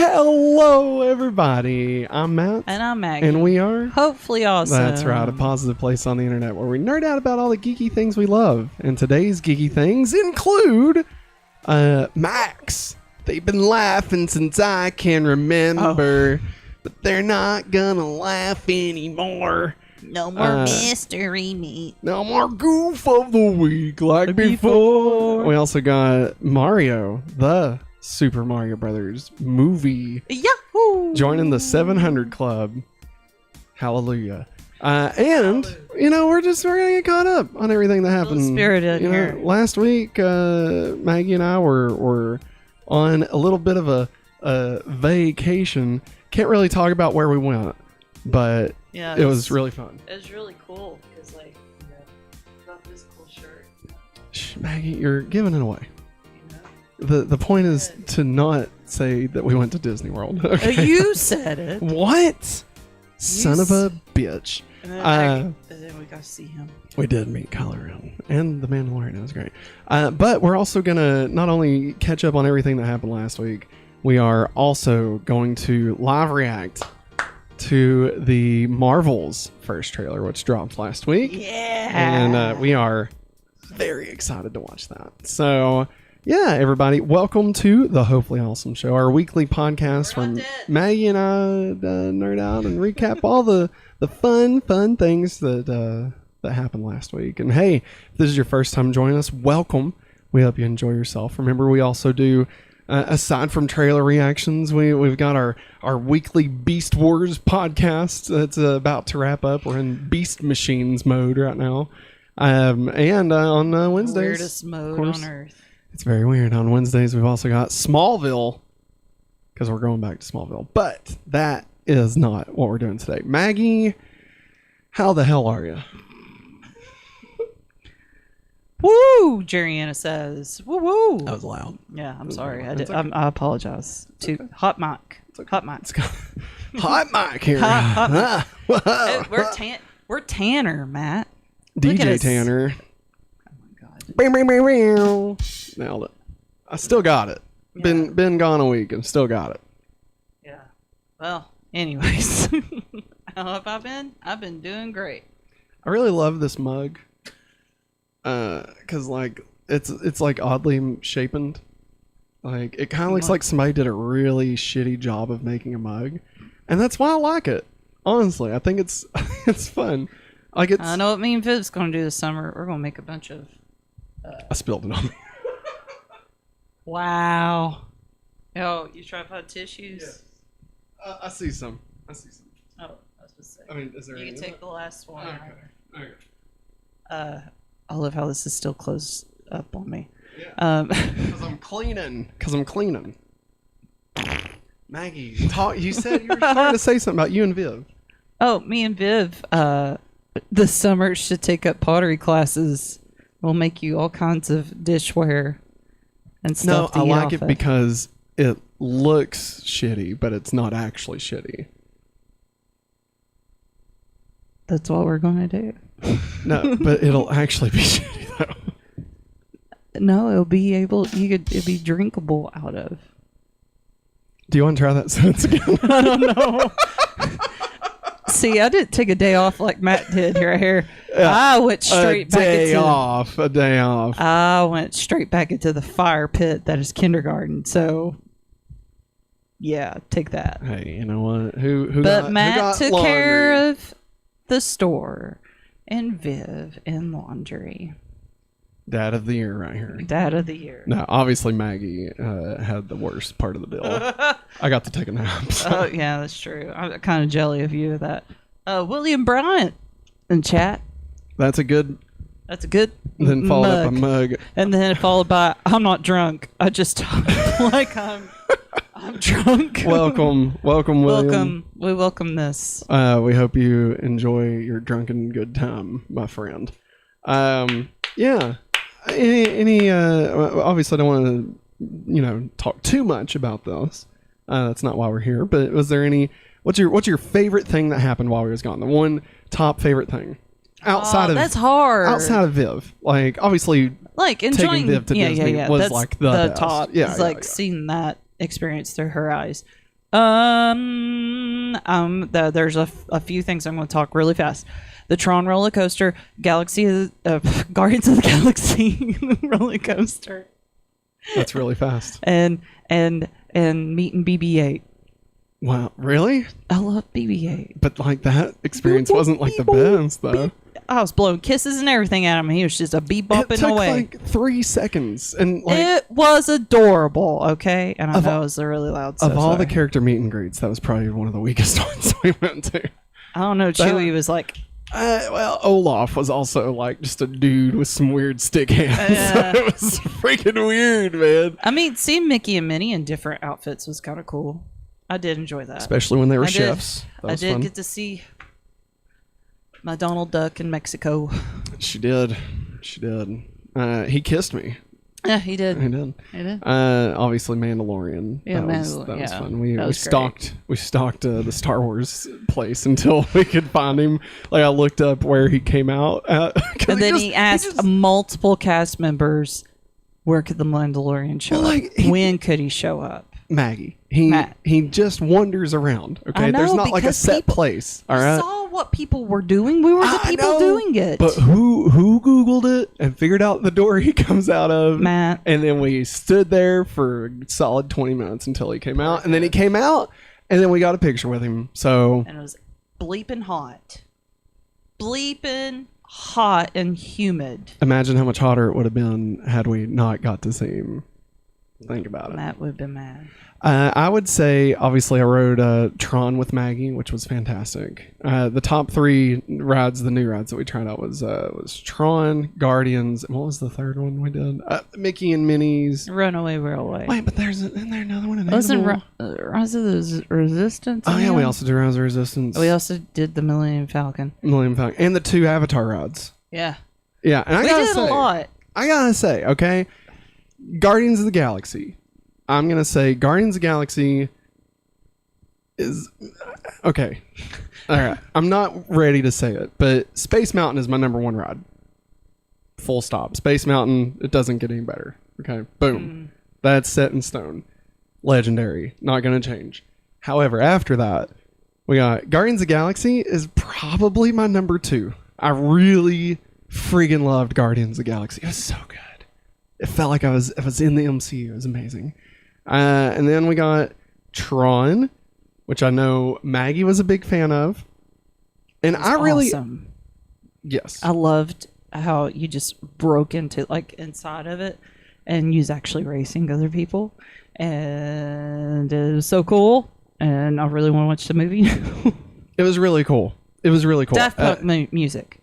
Hello, everybody. I'm Matt. And I'm Maggie. And we are... Hopefully awesome. That's right, a positive place on the internet where we nerd out about all the geeky things we love. And today's geeky things include... Max. They've been laughing since I can remember. But they're not gonna laugh anymore. No more mystery meat. No more goof of the week like before. We also got Mario, the Super Mario Brothers movie. Yahoo! Joining the 700 Club. Hallelujah. And, you know, we're gonna get caught up on everything that happened. Spirited here. Last week, Maggie and I were on a little bit of a vacation. Can't really talk about where we went, but yeah, it was really fun. It was really cool because, like, you know, got this cool shirt. Shh, Maggie, you're giving it away. The point is to not say that we went to Disney World. Okay? You said it. What? Son of a bitch. And then we got to see him. We did meet Kylo and the Mandalorian. It was great. But we're also going to not only catch up on everything that happened last week, we are also going to live react to the Marvel's first trailer, which dropped last week. Yeah. And we are very excited to watch that. So... yeah, everybody, welcome to the Hopefully Awesome Show, our weekly podcast from Maggie and I nerd out and recap all the fun things that happened last week. And hey, if this is your first time joining us, welcome. We hope you enjoy yourself. Remember, we also do, aside from trailer reactions, we've got our weekly Beast Wars podcast that's about to wrap up. We're in Beast Machines mode right now. And on Wednesdays, weirdest mode on earth. It's very weird. On Wednesdays, we've also got Smallville, because we're going back to Smallville. But that is not what we're doing today. Maggie, how the hell are you? Woo! Jerriana says, woo woo. That was loud. Yeah, I'm sorry. Okay. I apologize. Hot mic. Okay. Hot mic. Hot mic here. Hot mic. Whoa. We're Tanner, Matt. DJ Tanner. Nailed it. I still got it. Yeah. Been gone a week and still got it. Yeah. Well, anyways. How have I been? I've been doing great. I really love this mug. Cause like it's like oddly shapened. Like it kind of looks like somebody did a really shitty job of making a mug, and that's why I like it. Honestly, I think it's it's fun. Like it's. I know what me and Viv's gonna do this summer. We're gonna make a bunch of. I spilled it on me. Wow. Oh, you tripod tissues? Yes. I see some. Oh, I was supposed to say. I mean, is there you any can take the last one. Okay. I love how this is still closed up on me. Yeah. Because I'm cleaning. Maggie, talk. You said you were trying to say something about you and Viv. Oh, me and Viv, this summer should take up pottery classes. We'll make you all kinds of dishware and stuff. No, I like it because it looks shitty, but it's not actually shitty. That's what we're going to do. No, but it'll actually be shitty though. No, it'll be drinkable out of. Do you want to try that sentence again? I don't know. See, I didn't take a day off like Matt did right here. Yeah. I went straight back into a day off. I went straight back into the fire pit that is kindergarten. So, yeah, take that. Hey, you know what? Who but got, Matt who got took laundry? care of the store and Viv in laundry. Dad of the year right here. Dad of the year. No, obviously Maggie had the worst part of the deal. I got to take a nap. So. Oh, yeah, that's true. I'm kind of jelly of you of that. William Bryant in chat. That's a good. Then followed up a mug. And then followed by, I'm not drunk. I just talk like I'm drunk. Welcome, William. We welcome this. We hope you enjoy your drunken good time, my friend. Yeah. Any obviously I don't want to talk too much about this. That's not why we're here. But was there any? What's your favorite thing that happened while we was gone? The one top favorite thing outside of that's hard. Outside of Viv, like obviously, like enjoying taking Viv to Disney was that's like the best. top. Yeah, it's like seeing that experience through her eyes. There's a few things I'm going to talk really fast. The Tron roller coaster, Guardians of the Galaxy roller coaster, That's really fast. and meeting BB-8. Wow, really? I love BB-8. But like that experience wasn't like the best though. I was blowing kisses and everything at him. He was just a It bebopping took away. like 3 seconds, and like It was adorable, okay? And I know it was a really loud. of all the character meet and greets, that was probably one of the weakest ones we went to. I don't know. Chewie was like, Well, Olaf was also like just a dude with some weird stick hands. So it was freaking weird, man. I mean, seeing Mickey and Minnie in different outfits was kind of cool. I did enjoy that. Especially when they were chefs. I did get to see my Donald Duck in Mexico. She did. She did. He kissed me. Yeah, he did. He did. He did. Obviously Mandalorian. Yeah, that was yeah, fun. We that was stalked the Star Wars place until we could find him. Like I looked up where he came out at, and then he asked multiple cast members, where could the Mandalorian show up? When could he show up? Maggie. He just wanders around. Okay, I know, there's not like a set place. All right. Saw what people were doing. We were the people doing it. But who Googled it and figured out the door he comes out of? Matt. And then we stood there for a solid 20 minutes until he came out. And then he came out, and then we got a picture with him. So and it was bleeping hot. Bleeping hot and humid. Imagine how much hotter it would have been had we not got to see him. Think about it. Matt would have been mad. I would say, obviously, I rode Tron with Maggie, which was fantastic. The top 3 rides, the new rides that we tried out was Tron, Guardians, and what was the third one we did? Mickey and Minnie's Runaway Railway. Wait, but isn't there another one? Wasn't Rise of the Resistance? Oh yeah, we also did Rise of the Resistance. We also did the Millennium Falcon. And the 2 Avatar rides. Yeah. Yeah, and We did a lot. I gotta say, okay, Guardians of the Galaxy. I'm going to say Guardians of the Galaxy is... Okay. All right. I'm not ready to say it, but Space Mountain is my number 1 ride. Full stop. Space Mountain, it doesn't get any better. Okay. Boom. That's set in stone. Legendary. Not going to change. However, after that, we got Guardians of the Galaxy is probably my number 2. I really friggin' loved Guardians of the Galaxy. It was so good. It felt like I was in the MCU. It was amazing. And then we got Tron, which I know Maggie was a big fan of. And I really... Awesome. Yes. I loved how you just broke into, like, inside of it, and you was actually racing other people. And it was so cool. And I really want to watch the movie. It was really cool. Daft Punk music.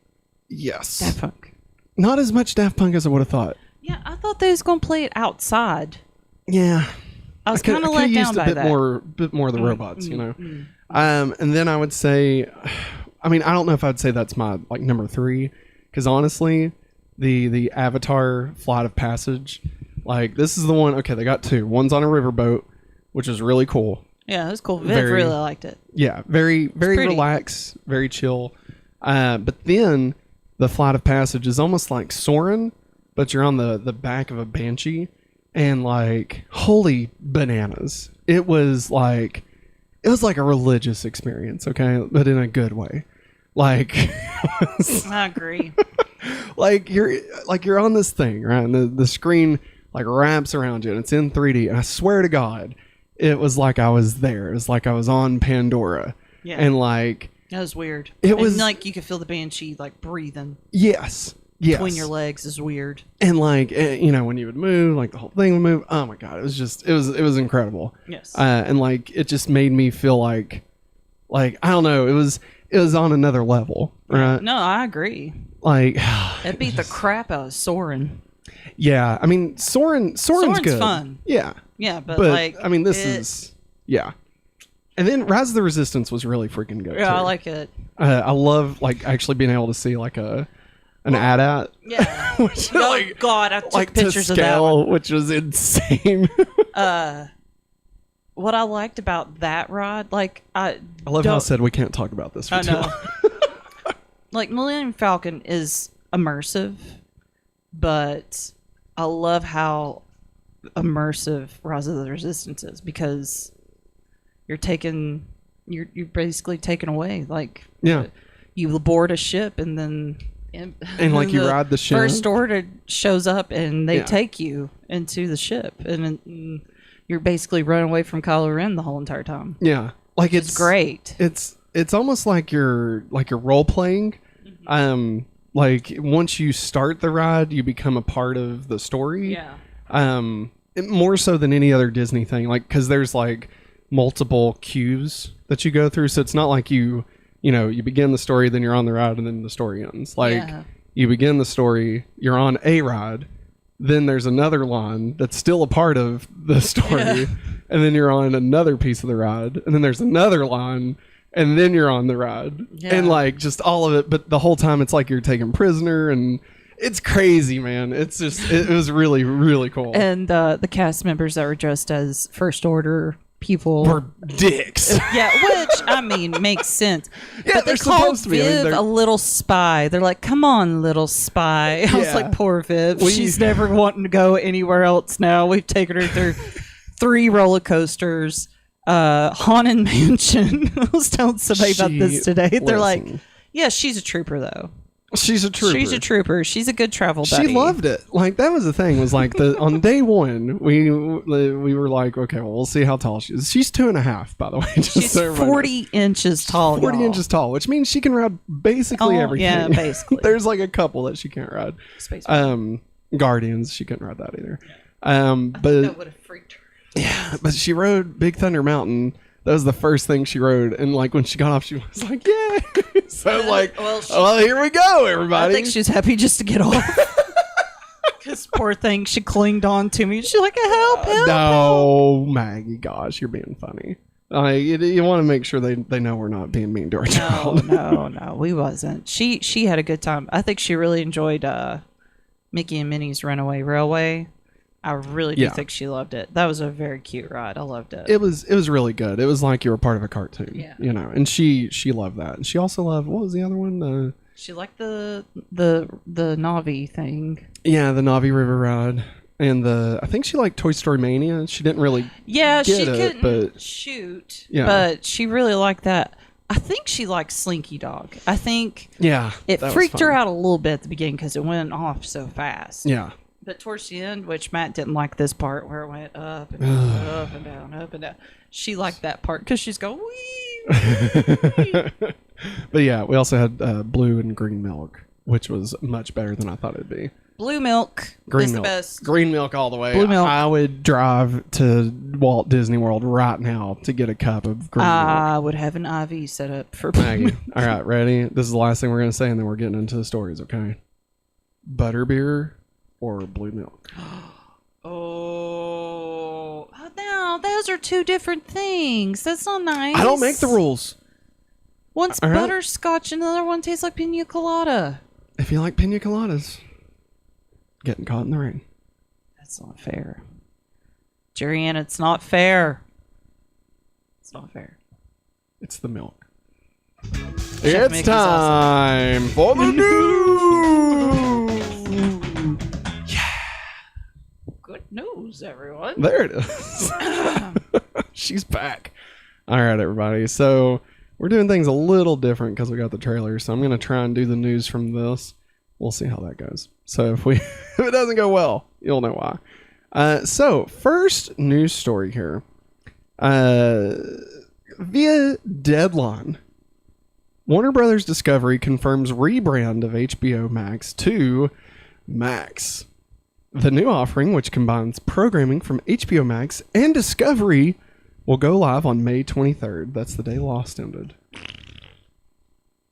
Yes. Daft Punk. Not as much Daft Punk as I would have thought. Yeah, I thought they was going to play it outside. Yeah. I was kind of let down by that. A bit more of the robots, you know. And then I would say, I mean, I don't know if I'd say that's my like number 3, because honestly, the Avatar Flight of Passage, like this is the one. Okay, they got 2. One's on a riverboat, which is really cool. Yeah, it was cool. Viv really liked it. Yeah, very relaxed, very chill. But then the Flight of Passage is almost like Soarin', but you're on the back of a Banshee. And like, holy bananas. It was like a religious experience, okay? But in a good way. Like I agree. like you're on this thing, right? And the screen like wraps around you and it's in 3D. And I swear to God, it was like I was there. It was like I was on Pandora. Yeah. And like that was weird. It was like you could feel the Banshee like breathing. Yes. Between your legs is weird. And like, you know, when you would move, like the whole thing would move. Oh my God. It was incredible. Yes. And like, it just made me feel like, I don't know. It was on another level. Right. No, I agree. Like it beat the crap out of Soarin'. Yeah. I mean, Soarin's good. Fun. Yeah. Yeah. But like, I mean, this is, yeah. And then Rise of the Resistance was really freaking good. Yeah. Too. I like it. I love like actually being able to see like an AT-AT. Yeah. Which, oh like, God, I took like pictures to of that scale, one. which was insane. What I liked about that ride, like I love how I said we can't talk about this for too long. Like Millennium Falcon is immersive, but I love how immersive Rise of the Resistance is because you're taken, you're basically taken away. Like, Yeah. you board a ship and then And like you ride the ship. First Order shows up and they take you into the ship, and you're basically running away from Kylo Ren the whole entire time. Yeah, like it's great. It's almost like you're role playing. Like once you start the ride, you become a part of the story. Yeah. More so than any other Disney thing, like because there's like multiple queues that you go through, so it's not like you begin the story, then you're on the ride, and then the story ends. Like you begin the story, you're on a ride, then there's another line that's still a part of the story, and then you're on another piece of the ride, and then there's another line, and then you're on the ride, and like just all of it. But the whole time, it's like you're taken prisoner, and it's crazy, man. It's just it was really, really cool. And the cast members that were dressed as First Order people were dicks. Yeah, which I mean makes sense. Yeah, but they called Viv a little spy. They're like, "Come on, little spy." I was like, "Poor Viv. She's never wanting to go anywhere else now. We've taken her through 3 roller coasters, haunted mansion." I was telling somebody about this today. They're like, "Yeah, she's a trooper, though." She's a trooper. She's a trooper. She's a good travel buddy. She loved it. Like that was the thing. Was like on day one, we were like, okay, well, we'll see how tall she is. She's 2.5, by the way. She's so 40 inches tall. 40 inches tall, which means she can ride basically everything. Yeah, basically. There's like a couple that she can't ride. Guardians, she couldn't ride that either. But that would have freaked her. Yeah, but she rode Big Thunder Mountain. That was the first thing she rode, and like when she got off, she was like, "Yeah!" So I was like, "Well, here we go, everybody." I think she's happy just to get off. Because poor thing, she clinged on to me. She's like, "Help! No, Maggie, gosh, you're being funny. You want to make sure they know we're not being mean to our child. No, we wasn't. She had a good time. I think she really enjoyed Mickey and Minnie's Runaway Railway. I really do think she loved it. That was a very cute ride. I loved it. It was really good. It was like you were part of a cartoon. And she loved that. And she also loved, what was the other one? She liked the Navi thing. Yeah, the Navi River ride. And I think she liked Toy Story Mania. She didn't really she couldn't shoot. Yeah. But she really liked that. I think she liked Slinky Dog. I think it freaked her out a little bit at the beginning because it went off so fast. Yeah. But towards the end, which Matt didn't like this part where it went up and down, up and down, up and down. She liked that part because she's going, wee. But yeah, we also had blue and green milk, which was much better than I thought it'd be. Blue milk is the best. Green milk all the way. Blue milk. I would drive to Walt Disney World right now to get a cup of green milk. I would have an IV set up for Maggie. All right, ready? This is the last thing we're going to say, and then we're getting into the stories, okay? Butterbeer or blue milk? Oh, now those are 2 different things. That's not nice. I don't make the rules. One's butterscotch and the other one tastes like pina colada. If you like pina coladas, getting caught in the rain. That's not fair. Jerry Ann, it's not fair. It's not fair. It's the milk. It's time for the news. Good news, everyone. There it is. She's back. All right, everybody. So we're doing things a little different because we got the trailer. So I'm going to try and do the news from this. We'll see how that goes. So if it doesn't go well, you'll know why. So first news story here. Via Deadline, Warner Brothers Discovery confirms rebrand of HBO Max to Max. The new offering, which combines programming from HBO Max and Discovery, will go live on May 23rd. That's the day Lost ended.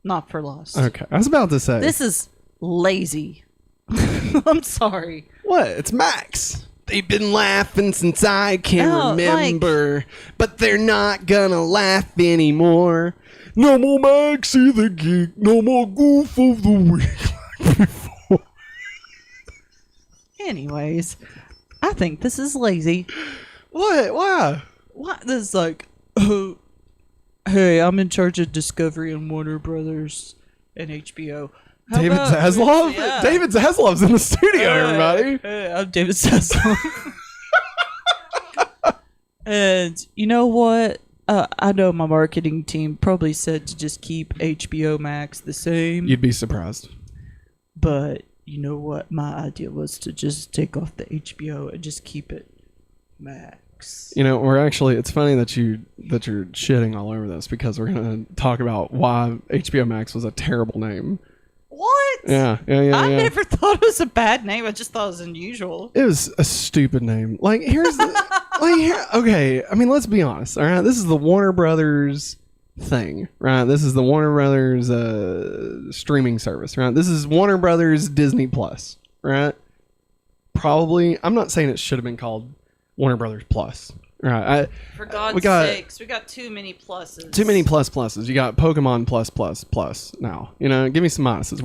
Not for Lost. Okay, I was about to say. This is lazy. I'm sorry. What? It's Max. They've been laughing since I can remember, but they're not gonna laugh anymore. No more Maxie the Geek, no more Goof of the Week like before. Anyways, I think this is lazy. What? Why? What? This is like, hey, I'm in charge of Discovery and Warner Brothers and HBO. David Zaslav? Yeah. David Zaslav's in the studio, everybody. Hey, I'm David Zaslav. And you know what? I know my marketing team probably said to just keep HBO Max the same. You'd be surprised. But you know what? My idea was to just take off the HBO and just keep it Max. You know, it's funny that you're shitting all over this because we're going to talk about why HBO Max was a terrible name. What? Yeah. I never thought it was a bad name. I just thought it was unusual. It was a stupid name. Like, here's the... okay, I mean, let's be honest, all right? This is the Warner Brothers thing, right? This is the Warner Brothers streaming service, right? This is Warner Brothers Disney Plus, right? Probably, I'm not saying it should have been called Warner Brothers Plus, right? For God's sakes, we got too many pluses. Too many pluses. You got Pokemon plus now. You know, give me some minuses.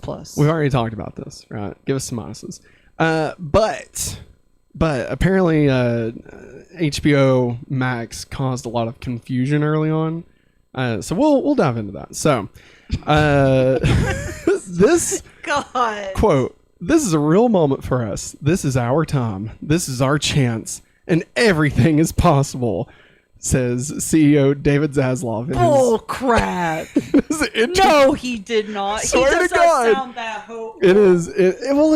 Plus. We've already talked about this, right? Give us some minuses. But apparently HBO Max caused a lot of confusion early on. So we'll dive into that. So this quote, "This is a real moment for us. This is our time. This is our chance. And everything is possible," says CEO David Zaslav. Bull crap. No, he did not. Swear he does to God. not sound that hopeful. It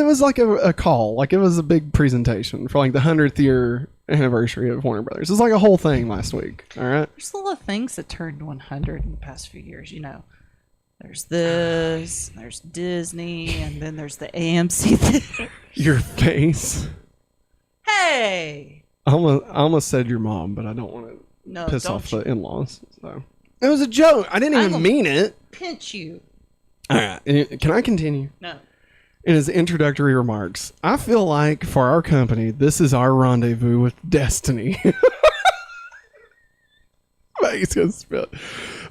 was like a call. Like, it was a big presentation for like the 100th year anniversary of Warner Brothers. It was like a whole thing last week. All right. There's a lot of things that turned 100 in the past few years, you know. There's this, there's Disney, and then there's the AMC theater. Your face. Hey. I almost said your mom, but I don't want to piss off the in-laws. So it was a joke. I didn't even mean it. Pinch you. All right. Can I continue? No. In his introductory remarks, "I feel like for our company, this is our rendezvous with destiny." Maggie's gonna spit.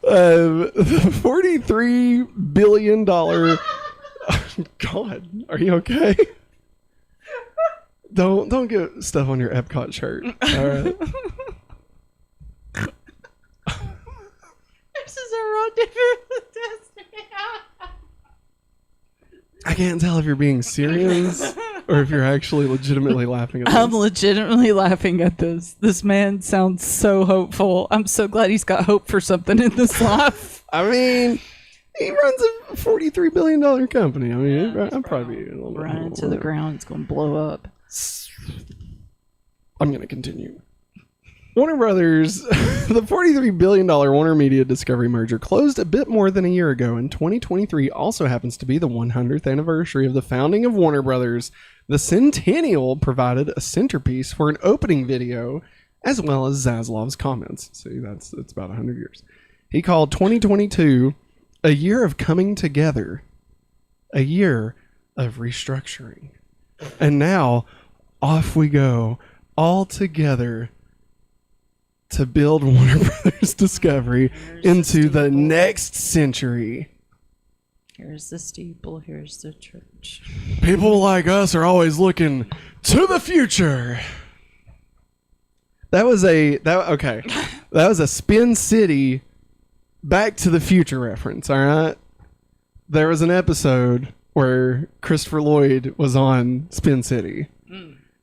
The $43 billion. God, are you okay? Don't get stuff on your Epcot shirt. All right. This is a rendezvous with destiny. I can't tell if you're being serious or if you're actually legitimately laughing at this. I'm legitimately laughing at this. This man sounds so hopeful. I'm so glad he's got hope for something in this life. I mean, he runs a $43 billion company. I mean, I'm probably a little bit. Run into the ground. It's going to blow up. I'm going to continue. Warner Brothers, the $43 billion Warner Media Discovery merger closed a bit more than a year ago, and 2023 also happens to be the 100th anniversary of the founding of Warner Brothers. The Centennial provided a centerpiece for an opening video, as well as Zaslav's comments. See, it's about 100 years. He called 2022 a year of coming together, a year of restructuring. And now, off we go, all together, to build Warner Brothers Discovery into the next century. Here's the steeple, here's the church. People like us are always looking to the future. That was a Spin City Back to the Future reference, all right? There was an episode where Christopher Lloyd was on Spin City.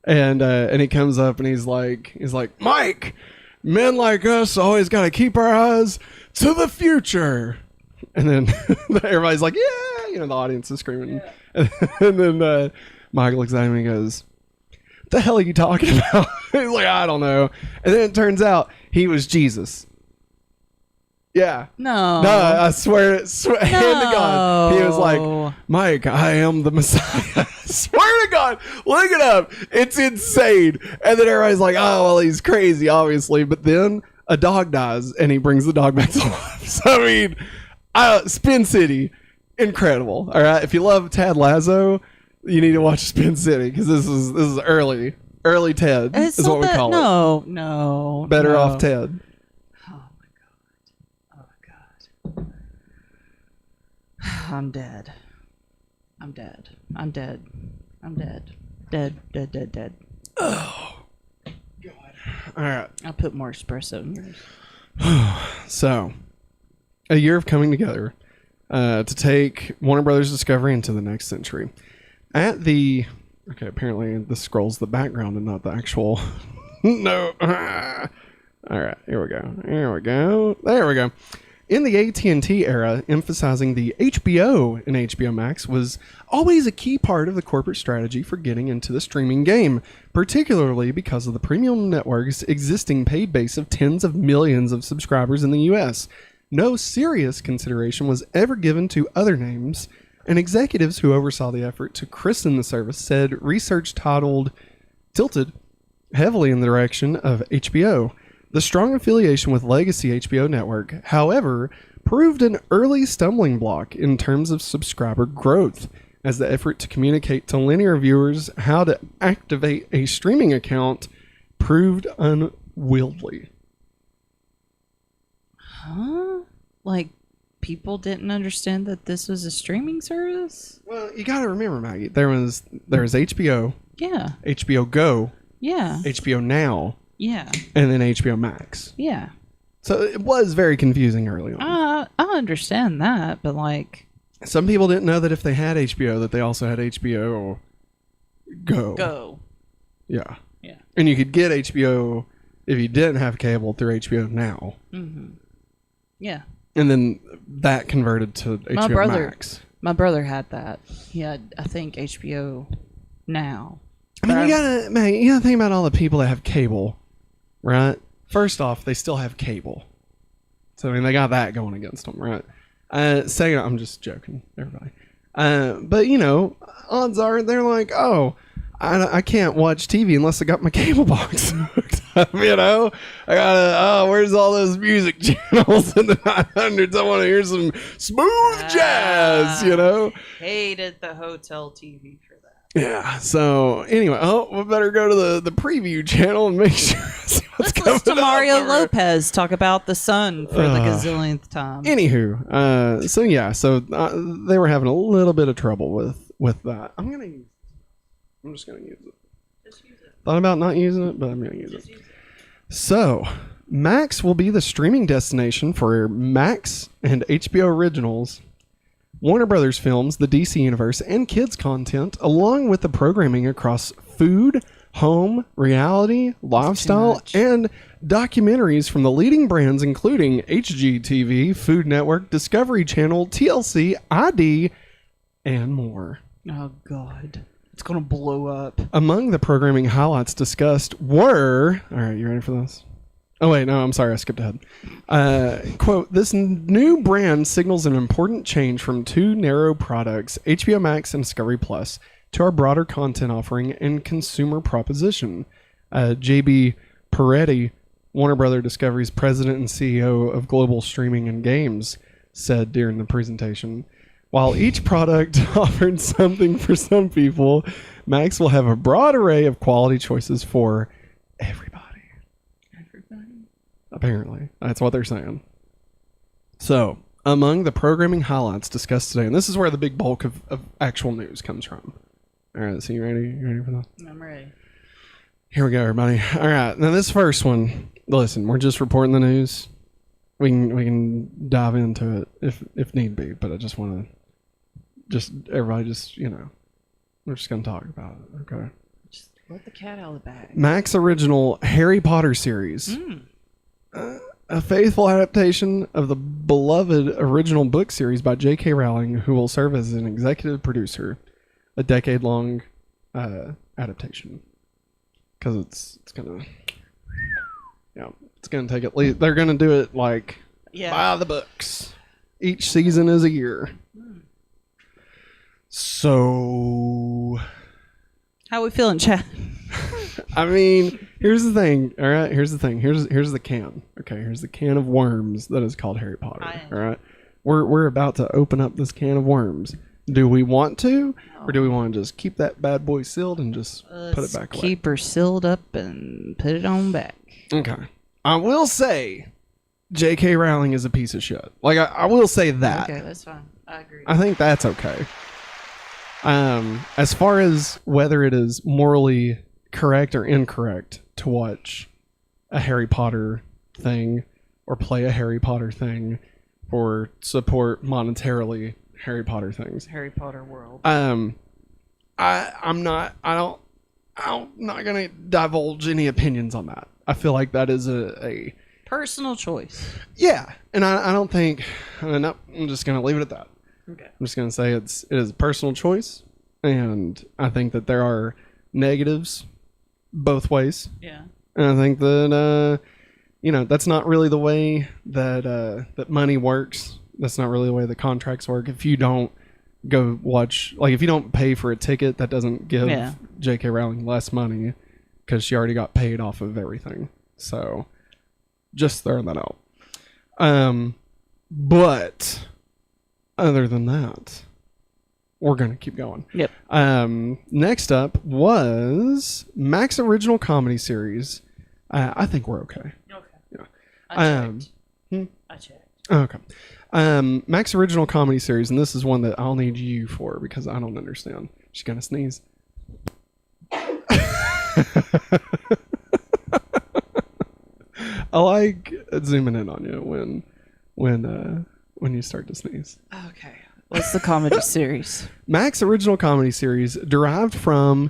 And he comes up and he's like, "Mike, men like us always got to keep our eyes to the future." And then everybody's like, "Yeah," you know, the audience is screaming. Yeah. And then Mike looks at him and he goes, "What the hell are you talking about?" He's like, "I don't know." And then it turns out he was Jesus. Yeah. No, I swear, hand to God. He was like, "Mike, I am the Messiah." Swear to God, look it up. It's insane. And then everybody's like, "Oh, well, he's crazy, obviously." But then a dog dies and he brings the dog back to life. So, I mean, Spin City, incredible. All right. If you love Ted Lasso, you need to watch Spin City because this is early Ted is what we call it. No. Better off Ted. I'm dead. Dead. Oh, God. All right. I'll put more espresso in yours. So, a year of coming together to take Warner Brothers Discovery into the next century. Apparently this scroll's the background and not the actual... No. All right, here we go. There we go. In the AT&T era, emphasizing the HBO in HBO Max was always a key part of the corporate strategy for getting into the streaming game, particularly because of the premium network's existing paid base of tens of millions of subscribers in the US. No serious consideration was ever given to other names, and executives who oversaw the effort to christen the service said research tilted heavily in the direction of HBO. The strong affiliation with legacy HBO network, however, proved an early stumbling block in terms of subscriber growth, as the effort to communicate to linear viewers how to activate a streaming account proved unwieldy. Huh? Like, people didn't understand that this was a streaming service? Well, you got to remember, Maggie, there was HBO, Yeah. HBO Go, Yeah. HBO Now, Yeah. and then HBO Max. Yeah. So it was very confusing early on. I understand that, but like... Some people didn't know that if they had HBO, that they also had HBO Go. Yeah. Yeah. And you could get HBO if you didn't have cable through HBO Now. Mm-hmm. Yeah. And then that converted to HBO Max. My brother had that. He had, I think, HBO Now. I mean, you gotta think about all the people that have cable, right? First off, they still have cable. So, I mean, they got that going against them, right? Second, I'm just joking, everybody. But, you know, odds are they're like, oh, I can't watch TV unless I got my cable box hooked up, you know? I gotta, where's all those music channels in the 900s? I want to hear some smooth jazz, you know? Hated the hotel TV for that. Yeah, so anyway, we better go to the preview channel and make sure Let's listen to Mario Lopez talk about the sun for the gazillionth time. Anywho, so they were having a little bit of trouble with that. I'm just gonna use it. Just use it. Thought about not using it, but I'm gonna use it. So, Max will be the streaming destination for Max and HBO originals, Warner Brothers films, the DC Universe, and kids content, along with the programming across food, home, reality, lifestyle, and documentaries from the leading brands including HGTV, Food Network, Discovery Channel, TLC, ID, and more. Oh, God. It's going to blow up. Among the programming highlights discussed were... All right, you ready for this? Oh, wait, no, I'm sorry, I skipped ahead. Quote, this new brand signals an important change from two narrow products, HBO Max and Discovery Plus, to our broader content offering and consumer proposition. JB Peretti, Warner Brother Discovery's president and CEO of global streaming and games, said during the presentation. While each product offered something for some people, Max will have a broad array of quality choices for everybody. Apparently. That's what they're saying. So, among the programming highlights discussed today, and this is where the big bulk of actual news comes from. All right, so you ready? You ready for that? I'm ready. Here we go, everybody. All right, now this first one, listen, we're just reporting the news. We can dive into it if need be, but I just want to everybody we're just going to talk about it, okay? Just let the cat out of the bag. Max original Harry Potter series. A faithful adaptation of the beloved original book series by J.K. Rowling, who will serve as an executive producer. A decade-long adaptation. Because it's gonna... it's gonna take at least... They're gonna do it, by the books. Each season is a year. So... How we feeling, Chad? I mean, here's the thing. All right, here's the thing. Here's the can. Okay, here's the can of worms that is called Harry Potter. All right, we're about to open up this can of worms. Do we want to, or do we want to just keep that bad boy sealed and just put it back away? Keep her sealed up and put it on back. Okay. I will say, J.K. Rowling is a piece of shit. I will say that. Okay, that's fine. I agree. I think that's okay. As far as whether it is morally correct or incorrect to watch a Harry Potter thing or play a Harry Potter thing or support monetarily Harry Potter things. Harry Potter world. I'm not gonna divulge any opinions on that. I feel like that is a personal choice. Yeah, and I don't think. No, I'm just gonna leave it at that. Okay. I'm just gonna say it is a personal choice, and I think that there are negatives both ways. Yeah. And I think that that's not really the way that money works. That's not really the way the contracts work. If you don't go watch, like if you don't pay for a ticket, that doesn't give J.K. Rowling less money because she already got paid off of everything. So just throwing that out. But other than that, we're going to keep going. Yep. Next up was Max Original Comedy Series. I think we're okay. Okay. Yeah. I checked. Okay. Max Original Comedy Series, and this is one that I'll need you for because I don't understand. She's going to sneeze. I like zooming in on you when you start to sneeze. Okay. What's the comedy series? Max Original Comedy Series derived from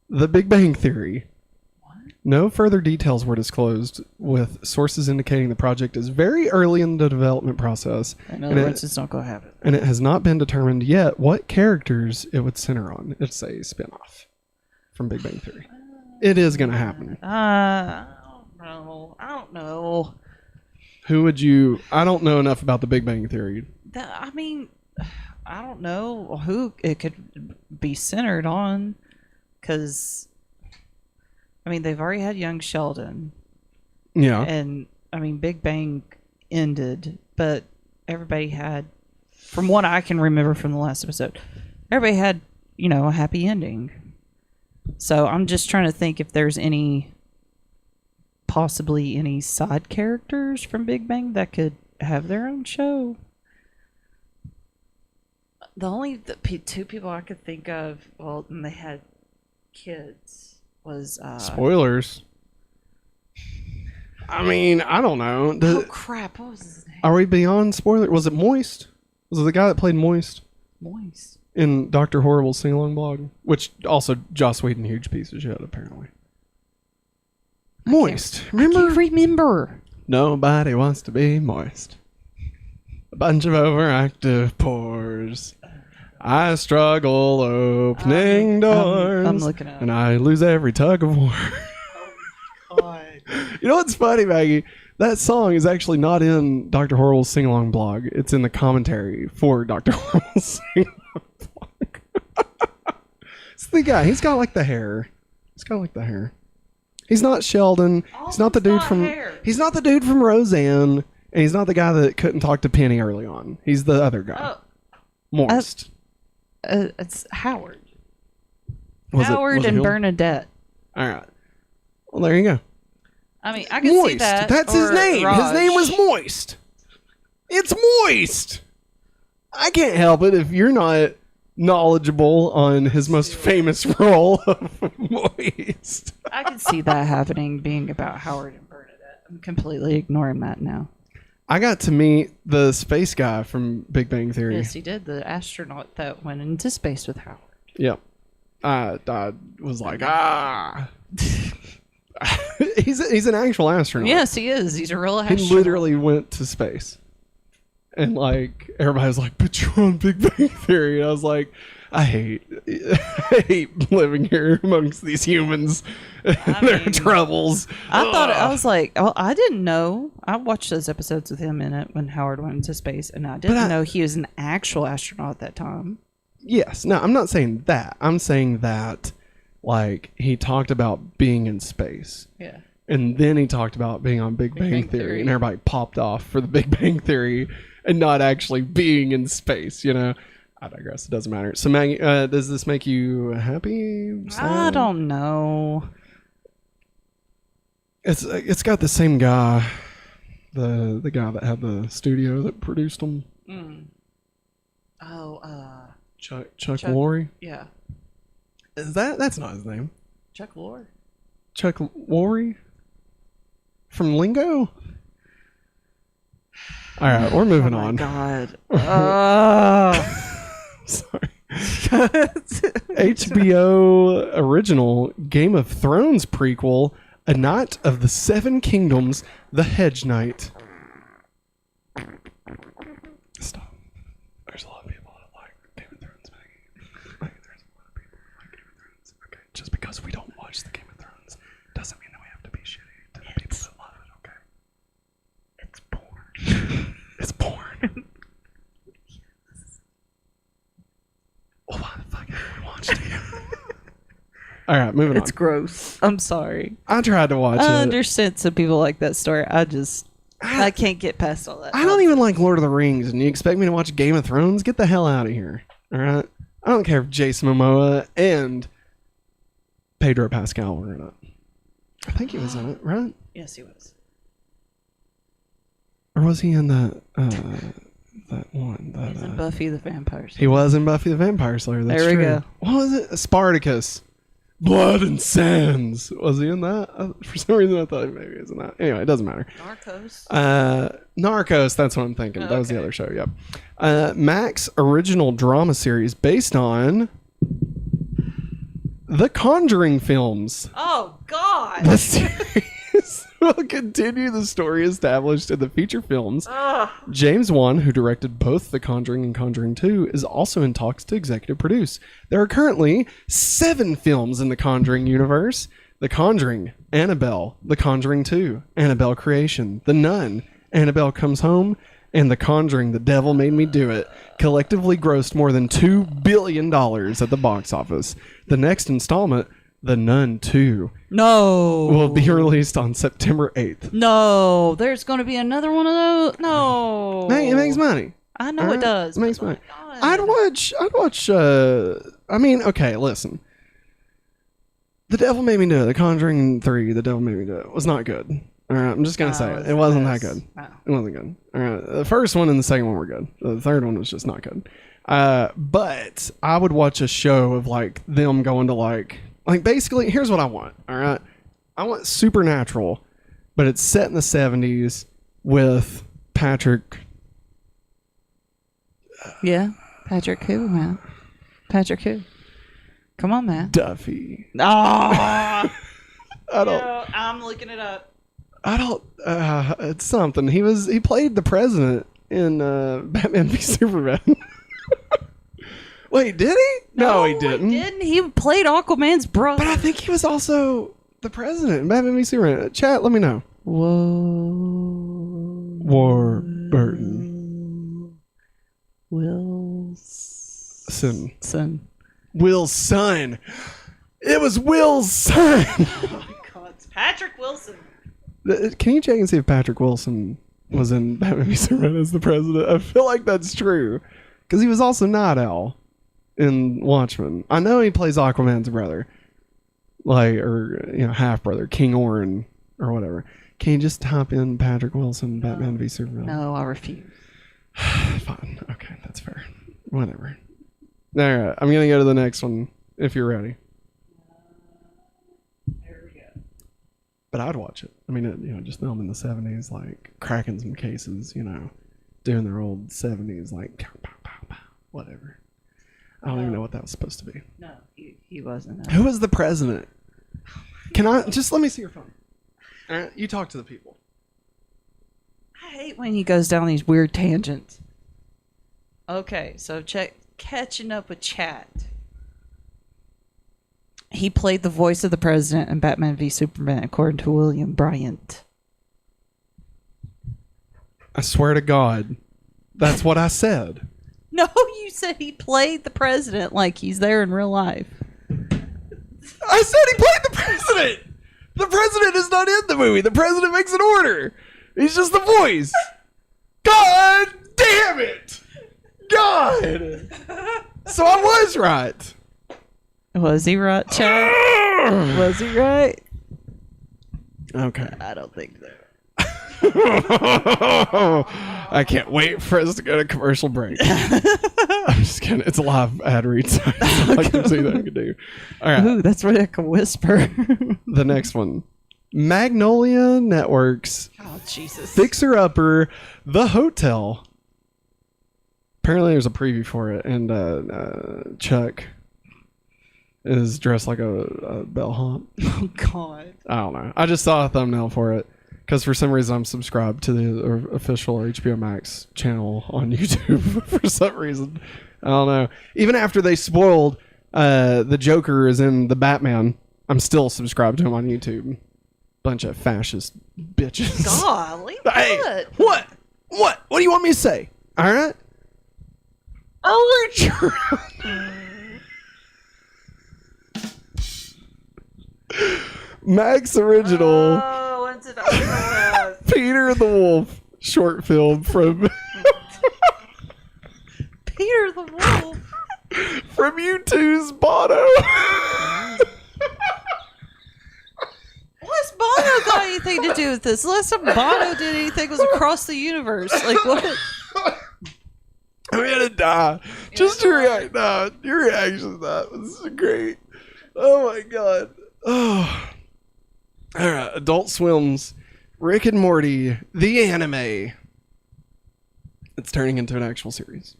The Big Bang Theory. What? No further details were disclosed, with sources indicating the project is very early in the development process. In other words, it's not going to happen. And it has not been determined yet what characters it would center on. It's a spinoff from Big Bang Theory. It is going to happen. I don't know. Who would you... I don't know enough about The Big Bang Theory. I don't know who it could be centered on, because, they've already had young Sheldon. Yeah. And, Big Bang ended, but everybody had, from what I can remember from the last episode, everybody had, a happy ending. So I'm just trying to think if there's possibly any side characters from Big Bang that could have their own show. The only two people I could think of, and they had kids, was... Spoilers. I don't know. Oh, crap. What was his name? Are we beyond spoiler? Was it Moist? Was it the guy that played Moist? Moist. In Dr. Horrible's sing-along blog? Which also, Joss Whedon, huge piece of shit, apparently. Moist. Remember? I can't remember. Nobody wants to be moist. A bunch of overactive pores. I struggle opening doors. I'm looking at it. And I lose every tug of war. Oh, God. You know what's funny, Maggie? That song is actually not in Dr. Horrible's sing-along blog. It's in the commentary for Dr. Horrible's sing-along blog. It's the guy. He's got like the hair. He's not Sheldon. He's not the dude from. He's not the dude from Roseanne, and he's not the guy that couldn't talk to Penny early on. He's the other guy. Moist. It's Howard. Was Howard it and him? Bernadette. All right. Well, there you go. I can Moist. see that. That's his name. Raj. His name was Moist. It's Moist. I can't help it if you're not knowledgeable on his most famous role of Moist. I can see that happening, being about Howard and Bernadette. I'm completely ignoring that now. I got to meet the space guy from Big Bang Theory. Yes, he did. The astronaut that went into space with Howard. Yep. I was like, he's an actual astronaut. Yes, he is. He's a real astronaut. He literally went to space. And like everybody was like, but you're on Big Bang Theory. And I was like, I hate living here amongst these humans and their troubles. I was like, I didn't know. I watched those episodes with him in it when Howard went into space, and I didn't know he was an actual astronaut at that time. Yes. No, I'm not saying that. I'm saying that, like, he talked about being in space. Yeah. And then he talked about being on Big Bang Theory, and everybody popped off for the Big Bang Theory and not actually being in space, you know? I digress. It doesn't matter. So, Maggie, does this make you happy? Sad? I don't know. It's got the same guy, the guy that had the studio that produced them. Chuck Lorre. Yeah. That's not his name? Chuck Lorre. Chuck Lorre from Lingo. All right, we're moving on. God. Sorry. HBO original Game of Thrones prequel, A Knight of the Seven Kingdoms, The Hedge Knight. Stop. There's a lot of people that like Game of Thrones, Maggie. Like, there's a lot of people that like Game of Thrones. Okay, just because we don't watch the Game of Thrones doesn't mean that we have to be shitty to the people that love it, okay? It's porn. It's porn. Well, why the fuck haven't we watched it? All right, moving on. It's gross. I'm sorry. I tried to watch it. I understand some people like that story. I can't get past all that. I don't even like Lord of the Rings, and you expect me to watch Game of Thrones? Get the hell out of here. All right? I don't care if Jason Momoa and Pedro Pascal were in it. I think he was in it, right? Yes, he was. Or was he in that one? He was in Buffy the Vampire Slayer. He was in Buffy the Vampire Slayer. That's there we true. go. What was it? Spartacus. Blood and Sands. Was he in that? For some reason, I thought maybe he was in that. Anyway, it doesn't matter. Narcos. That's what I'm thinking. That was the other show. Yep. Max original drama series based on the Conjuring films. Oh God. The series will continue the story established in the feature films. James Wan, who directed both The Conjuring and Conjuring 2, is also in talks to executive produce. There are currently 7 films in the Conjuring universe: The Conjuring, Annabelle, The Conjuring 2, Annabelle Creation, The Nun, Annabelle Comes Home, and The Conjuring, The Devil Made Me Do It, collectively grossed more than $2 billion at the box office. The next installment, The Nun 2, will be released on September 8th. No, there's going to be another one of those. No. It makes money. I know it does. It makes money. I'd watch, I mean, okay, listen. The Devil Made Me Do It, The Conjuring 3, The Devil Made Me Do It, was not good. All right, I'm just going to say it. It wasn't that good. Wow. It wasn't good. All right, the first one and the second one were good. The third one was just not good. But I would watch a show of like them going to like basically, here's what I want. All right, I want Supernatural, but it's set in the 70s with Patrick. Yeah, Patrick who, man? Patrick who? Come on, man. Duffy. Oh, I don't. no, I'm looking it up. I don't. It's something. He played the president in Batman v Superman. Wait, did he? No, he didn't. He didn't. He played Aquaman's brother. But I think he was also the president in Batman v Superman. Chat, let me know. Whoa. Warburton. Wilson. Wilson. It was Will's son. Oh my God, it's Patrick Wilson. Can you check and see if Patrick Wilson was in Batman v Superman as the president? I feel like that's true. Because he was also Night Owl in Watchmen. I know he plays Aquaman's brother. Half brother, King Orin, or whatever. Can you just type in Patrick Wilson, Batman v Superman? No, I refuse. Fine. Okay, that's fair. Whatever. Alright, I'm going to go to the next one if you're ready. But I'd watch it. I mean, just them in the 70s, like cracking some cases, doing their old 70s, like pow, pow, pow, whatever. I don't even know what that was supposed to be. No, he wasn't. Who was the president? Can I just let me see your phone? All right, you talk to the people. I hate when he goes down these weird tangents. Okay, so catching up with chat. He played the voice of the president in Batman v Superman, according to William Bryant. I swear to God, that's what I said. No, you said he played the president like he's there in real life. I said he played the president! The president is not in the movie. The president makes an order. He's just the voice. God damn it! God! So I was right. Was he right, Chad? Was he right? Okay. I don't think so. I can't wait for us to go to commercial break. I'm just kidding. It's a live ad read, so I can see that I can do. All right. Ooh, that's where I can whisper. The next one. Magnolia Networks. Oh, Jesus. Fixer Upper, The Hotel. Apparently, there's a preview for it, and Chuck is dressed like a bellhop. Oh God! I don't know. I just saw a thumbnail for it because for some reason I'm subscribed to the official HBO Max channel on YouTube for some reason. I don't know. Even after they spoiled the Joker is in the Batman, I'm still subscribed to him on YouTube. Bunch of fascist bitches. Golly, hey, what? What do you want me to say? All right. Max original. Oh, when's it over? Peter the Wolf short film from Peter the Wolf from U2's Bono. What's Bono got anything to do with this? The last time Bono did anything was Across the Universe. Like what? I'm gonna die. Just to react. No, your reaction to that was great. Oh my god. Oh. All right, Adult Swim's Rick and Morty, the anime. It's turning into an actual series.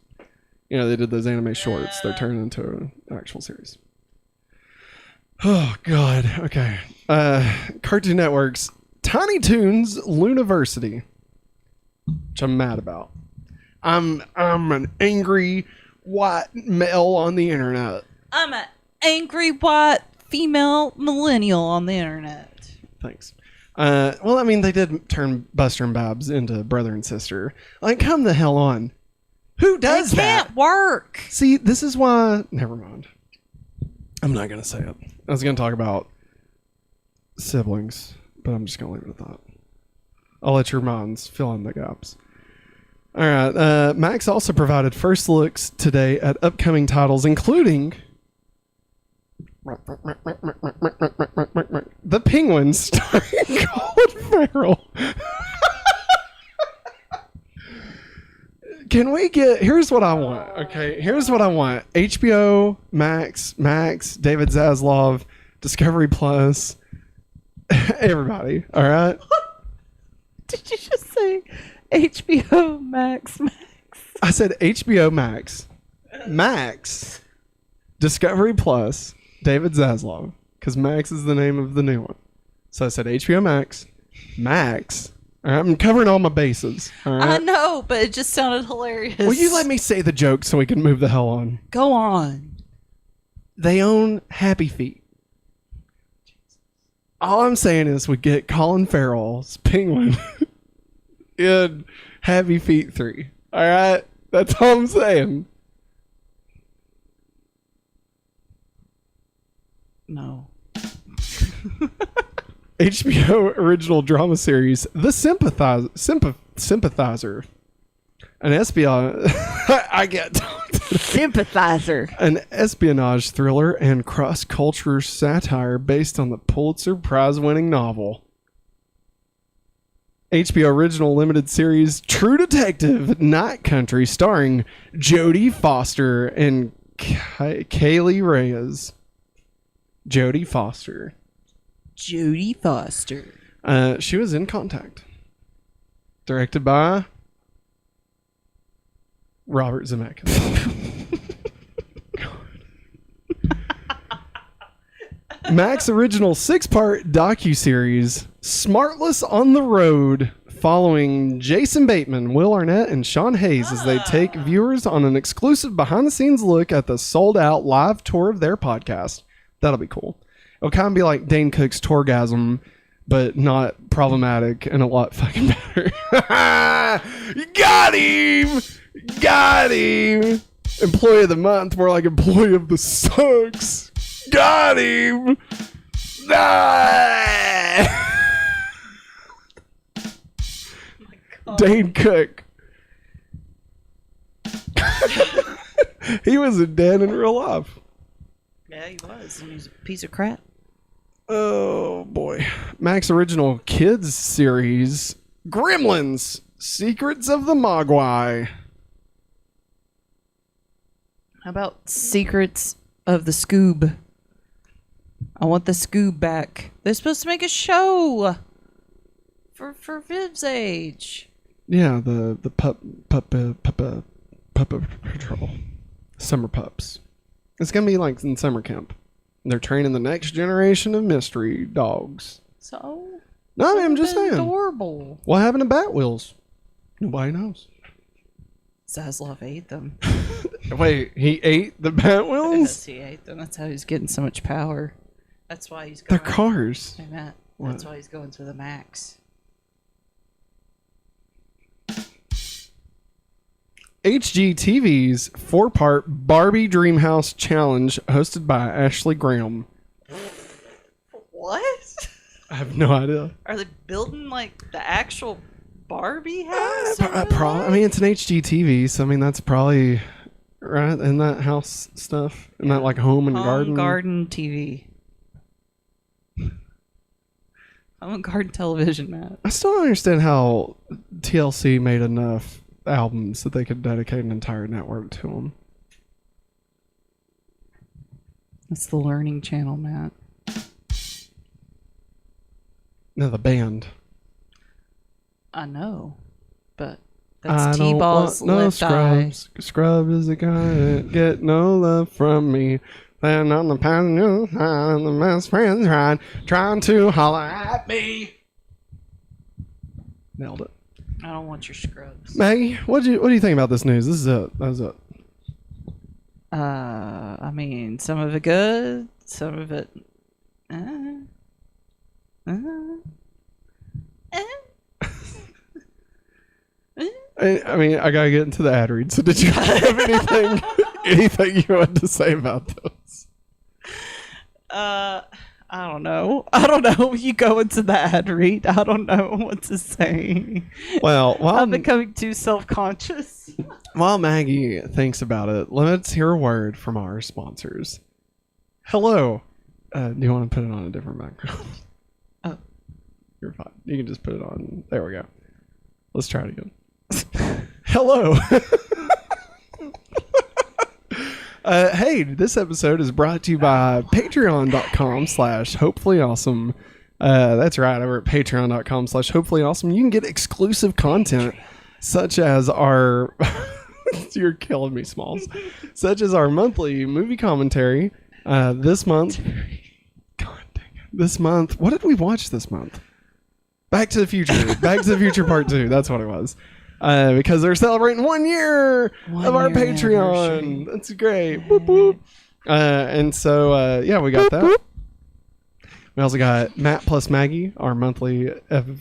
You know, they did those anime shorts. They're turning into an actual series. Oh god. Okay. Cartoon Network's Tiny Toons Luniversity, which I'm mad about. I'm an angry white male on the internet. I'm an angry white female millennial on the internet. Thanks. Well, I mean, they did turn Buster and Babs into brother and sister. Like, come the hell on. Who does that? It can't work. See, this is why... Never mind. I'm not going to say it. I was going to talk about siblings, but I'm just going to leave it at that. I'll let your minds fill in the gaps. All right. Max also provided first looks today at upcoming titles, including The Penguin starring Colin Farrell. Can we get... Here's what I want, okay? Here's what I want. HBO, Max, David Zaslav, Discovery Plus, everybody, all right? Did you just say HBO Max? I said HBO Max, Discovery Plus, David Zaslav, because Max is the name of the new one. So I said HBO Max. All right, I'm covering all my bases. All right? I know, but it just sounded hilarious. Will you let me say the joke so we can move the hell on? Go on. They own Happy Feet. All I'm saying is we get Colin Farrell's Penguin in Happy Feet 3. All right? That's all I'm saying. No. HBO original drama series, The Sympathizer. An espionage... I get... Sympathizer. An espionage thriller and cross-culture satire based on the Pulitzer Prize-winning novel. HBO original limited series True Detective Night Country starring Jodie Foster and Kaylee Reyes. Jodie Foster. She was in Contact. Directed by Robert Zemeckis. Max original 6-part docuseries Smartless on the Road, following Jason Bateman, Will Arnett, and Sean Hayes as they take viewers on an exclusive behind-the-scenes look at the sold-out live tour of their podcast. That'll be cool. It'll kind of be like Dane Cook's Tourgasm, but not problematic and a lot fucking better. Got him! Employee of the month, more like employee of the sucks. Got him! Dane Cook. He was a Dan in real life. Yeah, he was. And he's a piece of crap. Oh, boy. Max original kids series, Gremlins, Secrets of the Mogwai. How about Secrets of the Scoob? I want the Scoob back. They're supposed to make a show for Viv's age. Yeah, the Puppet Patrol. Summer pups. It's going to be like in summer camp. They're training the next generation of mystery dogs. So? No, I mean, I'm just saying. Adorable. What happened to Bat Wheels? Nobody knows. Zaslav ate them. Wait, he ate the Bat Wheels? Yes, he ate them. That's how he's getting so much power. That's why he's going... They're cars. Hey, Matt. That's why he's going to the Max. HGTV's 4-part Barbie Dreamhouse Challenge hosted by Ashley Graham. What? I have no idea. Are they building like the actual Barbie house? I mean, it's an HGTV, so I mean that's probably right in that house stuff, in that like home and garden TV. Home and garden television, Matt. I still don't understand how TLC made enough albums that they could dedicate an entire network to them. It's the Learning Channel, Matt. No, the band. I know, but that's T-Ball's left Scrubs. eye. Scrub is the guy that get no love from me. Then on the passenger side, the best friends ride, trying to holler at me. Nailed it. I don't want your scrubs. Maggie, what do you think about this news? This is it. That was it. I mean, some of it good, some of it. I mean, I gotta get into the ad read. So, did you have anything you wanted to say about those? I don't know. You go into the ad read. I don't know what to say. Well, I'm becoming too self-conscious. While Maggie thinks about it, let's hear a word from our sponsors. Hello. Do you want to put it on a different background? Oh. You're fine. You can just put it on. There we go. Let's try it again. Hello. Hey, this episode is brought to you by patreon.com/hopefullyawesome. That's right, over at patreon.com/hopefullyawesome. You can get exclusive content such as our... You're killing me, Smalls. Such as our monthly movie commentary. This month... God dang it. This month... What did we watch this month? Back to the Future. Back to the Future Part 2. That's what it was. Because they're celebrating 1 year of our Patreon. That's great. Boop, boop. And so, yeah, we got that. We also got Matt plus Maggie, our monthly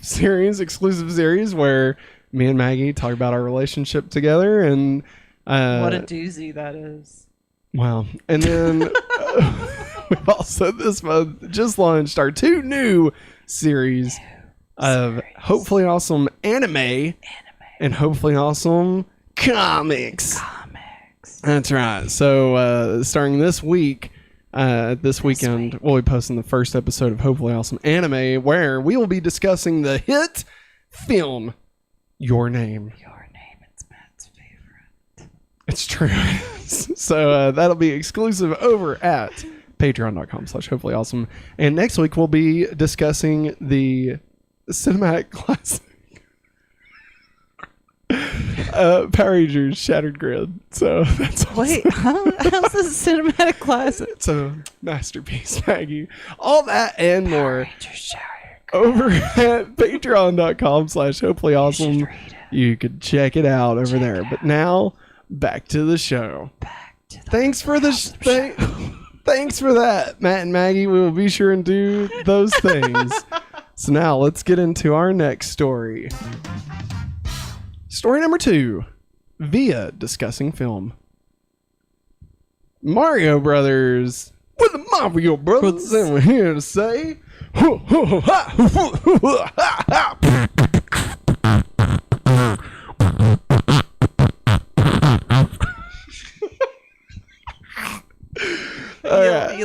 series, exclusive series, where me and Maggie talk about our relationship together. And what a doozy that is. Wow. And then we've also this month just launched our 2 new series of Hopefully Awesome Anime. And Hopefully Awesome Comics. That's right. So, starting this week, this weekend, we'll be posting the first episode of Hopefully Awesome Anime, where we will be discussing the hit film, Your Name. Your Name, it's Matt's favorite. It's true. So, that'll be exclusive over at patreon.com/hopefullyawesome. And next week, we'll be discussing the cinematic classic. Power Rangers Shattered Grid. So that's awesome. Wait, how's this a cinematic classic? It's a masterpiece, Maggie. All that and more over at patreon.com/hopefullyawesome. You could check it out over there. But now back to the show. Thanks for thanks for that, Matt and Maggie. We will be sure and do those things. So now let's get into our next story. Story number 2, via discussing film. Mario Brothers. We're the Mario Brothers, and we're here to say... You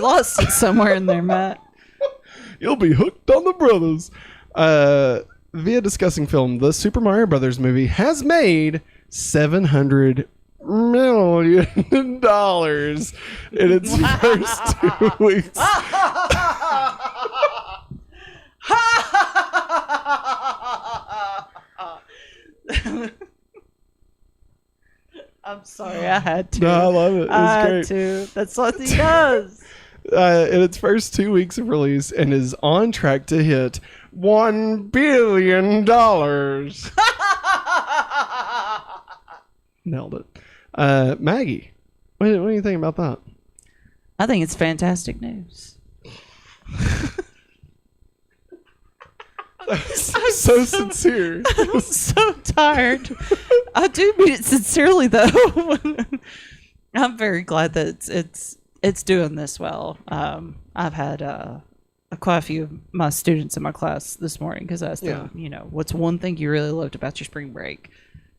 lost it somewhere in there, Matt. You'll be hooked on the brothers. Via discussing film, the Super Mario Brothers movie has made $700 million in its first 2 weeks. I'm sorry, I had to. No, I love it. It's I great. had to. That's what he does. In its first 2 weeks of release, and is on track to hit $1 billion. Nailed it. Maggie, what do you think about that? I think it's fantastic news. so sincere. I'm so tired. I do mean it sincerely, though. I'm very glad that it's doing this well. I've had quite a few of my students in my class this morning because I asked them, what's one thing you really loved about your spring break?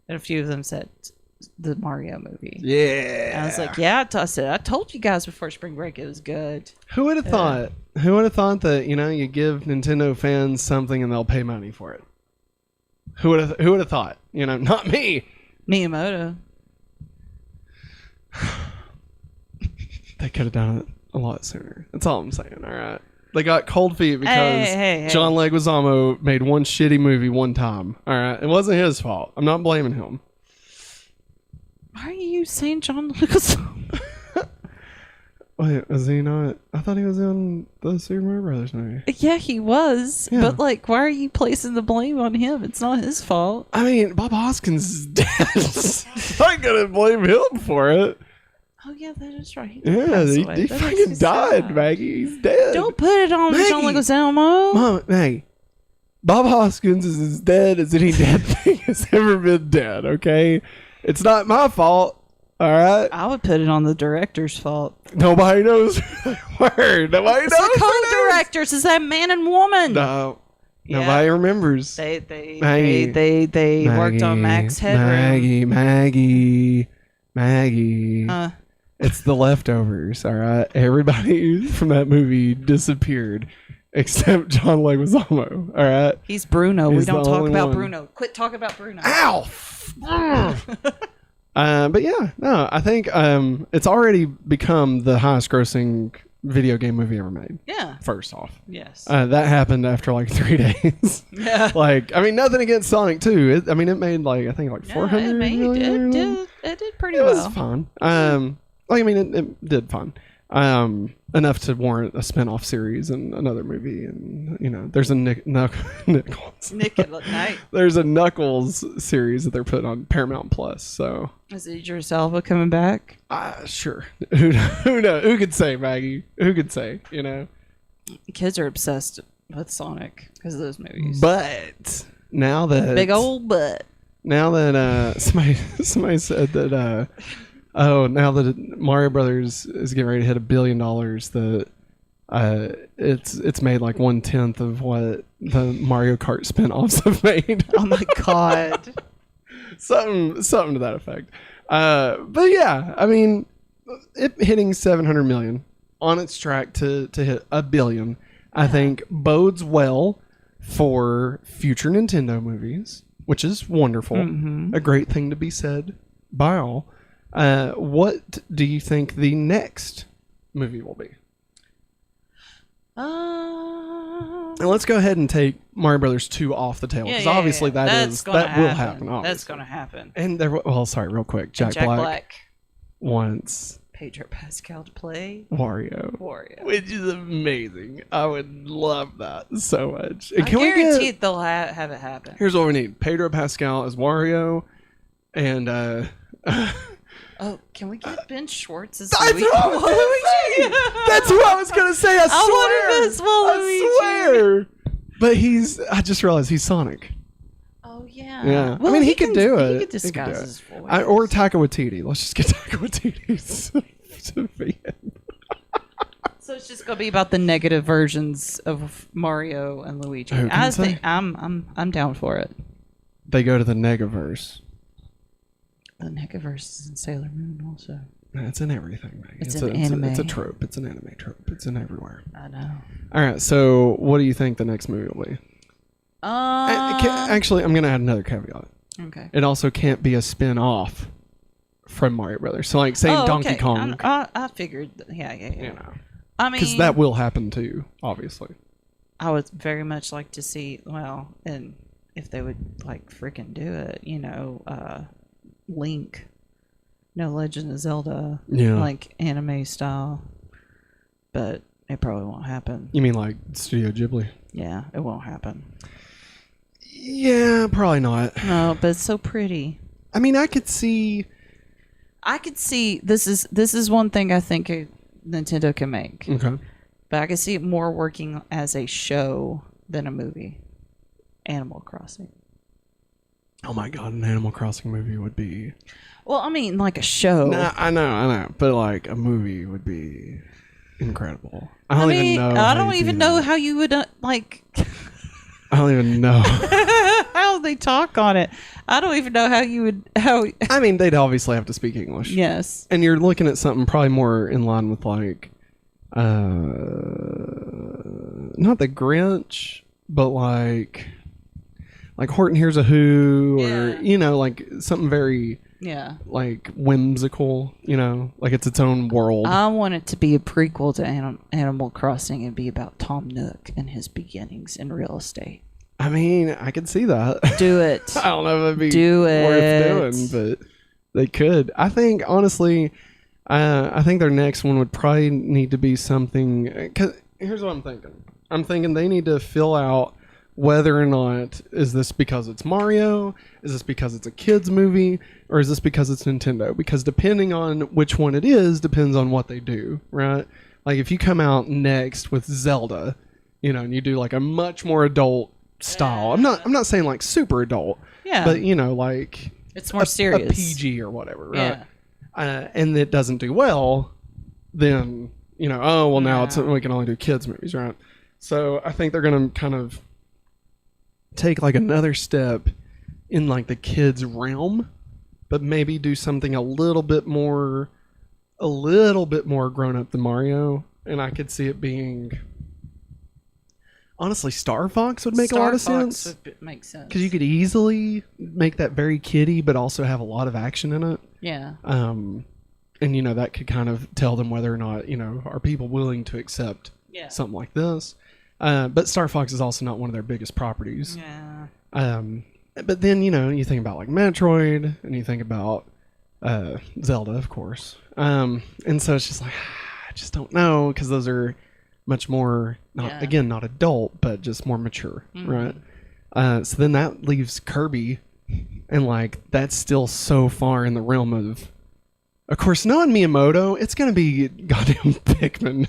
And a few of them said the Mario movie. Yeah. And I was like, yeah. I said, I told you guys before spring break it was good. Who would have thought? Who would have thought that, you give Nintendo fans something and they'll pay money for it? Who would have thought? Not me. Miyamoto. They could have done it a lot sooner. That's all I'm saying. All right. They got cold feet because John Leguizamo made one shitty movie one time. All right. It wasn't his fault. I'm not blaming him. Why are you saying John Leguizamo? Wait, was he not? I thought he was in the Super Mario Brothers movie. Yeah, he was. Yeah. But, why are you placing the blame on him? It's not his fault. I mean, Bob Hoskins is dead. I'm going to blame him for it. Oh, yeah, that is right. He fucking died, Maggie. He's dead. Don't put it on John Leguizamo. Mom, Maggie, Bob Hoskins is as dead as any dead thing has ever been dead, okay? It's not my fault. All right. I would put it on the director's fault. Nobody knows who they were. Nobody knows. The co-directors is that man and woman. No. Yeah. Nobody remembers. They worked on Max Headroom. Maggie. It's the leftovers. All right. Everybody from that movie disappeared except John Leguizamo. All right. He's Bruno. We don't talk about Bruno. Quit talking about Bruno. Ow. But yeah, no, I think it's already become the highest grossing video game movie ever made. Yeah. First off. Yes. That happened after 3 days. Yeah. Nothing against Sonic 2. It made I think 400 million. It did pretty well. It was fun. It did fun. Enough to warrant a spin-off series and another movie, and there's a Knuckles. Nick at night. There's a Knuckles series that they're putting on Paramount Plus. So is Idris Elba coming back? Sure. Who knows? Who could say, Maggie? Who could say? Kids are obsessed with Sonic because of those movies. But now that big old butt. Now that somebody said that. Now that Mario Brothers is getting ready to hit $1 billion, that it's made 1/10 of what the Mario Kart spinoffs have made. Oh my god, something to that effect. But yeah, it hitting 700 million on its track to hit $1 billion, I think bodes well for future Nintendo movies, which is wonderful. Mm-hmm. A great thing to be said by all. What do you think the next movie will be? And let's go ahead and take Mario Brothers 2 off the table, because obviously that will happen. Obviously. That's going to happen. And real quick, Jack Black wants Pedro Pascal to play Wario, which is amazing. I would love that so much. I guarantee they'll have it happen. Here's what we need: Pedro Pascal as Wario, and oh, can we get Ben Schwartz as Luigi? That's who I was going to say. I swear. But I just realized he's Sonic. Oh, yeah. Yeah. Well, he could do it. He could disguise his voice. Or Taika Waititi. Let's just get Taika Waititi to be him. So it's just going to be about the negative versions of Mario and Luigi. I think I'm down for it. They go to the Negaverse. The Negaverse is in Sailor Moon also. It's in everything, man. It's an anime. It's a trope. It's an anime trope. It's in everywhere. I know. All right. So, what do you think the next movie will be? Actually, I'm going to add another caveat. Okay. It also can't be a spin-off from Mario Brothers. So, Donkey Kong. I figured. Yeah. Because that will happen too, obviously. I would very much like to see. Well, and if they would freaking do it, Link Legend of Zelda, Yeah. like anime style. But it probably won't happen. You mean like Studio Ghibli? Yeah, it won't happen. Yeah, probably not. No, but it's so pretty. I mean, I could see this is one thing I think Nintendo can make. Okay. But I could see it more working as a show than a movie. Animal Crossing. Oh my god, an Animal Crossing movie would be. Well, I mean, like a show. Nah, I know, but like a movie would be incredible. I don't even know. I don't even know how you would like. I don't even know how they talk on it. I don't even know how you would. How I mean, they'd obviously have to speak English. Yes. And you're looking at something probably more in line with like, not the Grinch, but like Horton Hears a Who, or like something very like whimsical. Like it's its own world. I want it to be a prequel to Animal Crossing and be about Tom Nook and his beginnings in real estate. I mean, I could see that. Do it. I don't know if it'd be worth doing, but they could. I think, honestly, I think their next one would probably need to be something. Cause here's what I'm thinking. I'm thinking they need to fill out whether or not is this because it's Mario, is this because it's a kids movie, or is this because it's Nintendo? Because depending on which one it is, depends on what they do, right? Like if you come out next with Zelda, and you do like a much more adult style. I'm not saying like super adult. Yeah. But like it's more serious. A PG or whatever, right? Yeah. And it doesn't do well, then now we can only do kids movies, right? So I think they're gonna kind of take like another step in like the kids realm, but maybe do something a little bit more grown up than Mario. And I could see it being, honestly, Star Fox would make a lot of sense. Would make sense because you could easily make that very kiddie, but also have a lot of action in it. Yeah. And that could kind of tell them whether or not are people willing to accept something like this. But Star Fox is also not one of their biggest properties. Yeah. But then you think about like Metroid, and you think about Zelda, of course. And so it's just like I just don't know, because those are much more not adult, but just more mature, right? So then that leaves Kirby, and like that's still so far in the realm of course, knowing Miyamoto, it's gonna be goddamn Pikmin.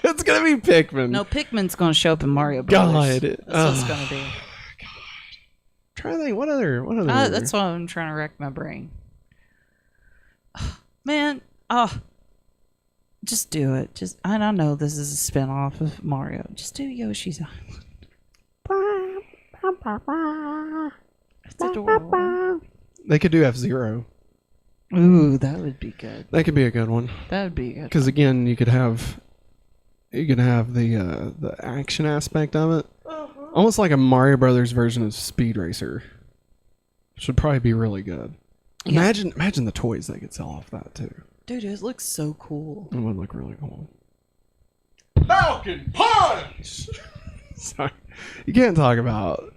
It's gonna be Pikmin. No, Pikmin's gonna show up in Mario Brothers. God, that's what it's gonna be. God, try to think. What other? That's why I'm trying to rack my brain. Man, just do it. I don't know this is a spin-off of Mario. Just do Yoshi's Island. It's adorable. They could do F-Zero. Ooh, that would be good. That could be a good one. That would be good. Because again, you could have the action aspect of it, almost like a Mario Brothers version of Speed Racer. Should probably be really good. Yeah. Imagine the toys they could sell off that too. Dude, it looks so cool. It would look really cool. Falcon Punch. Sorry, you can't talk about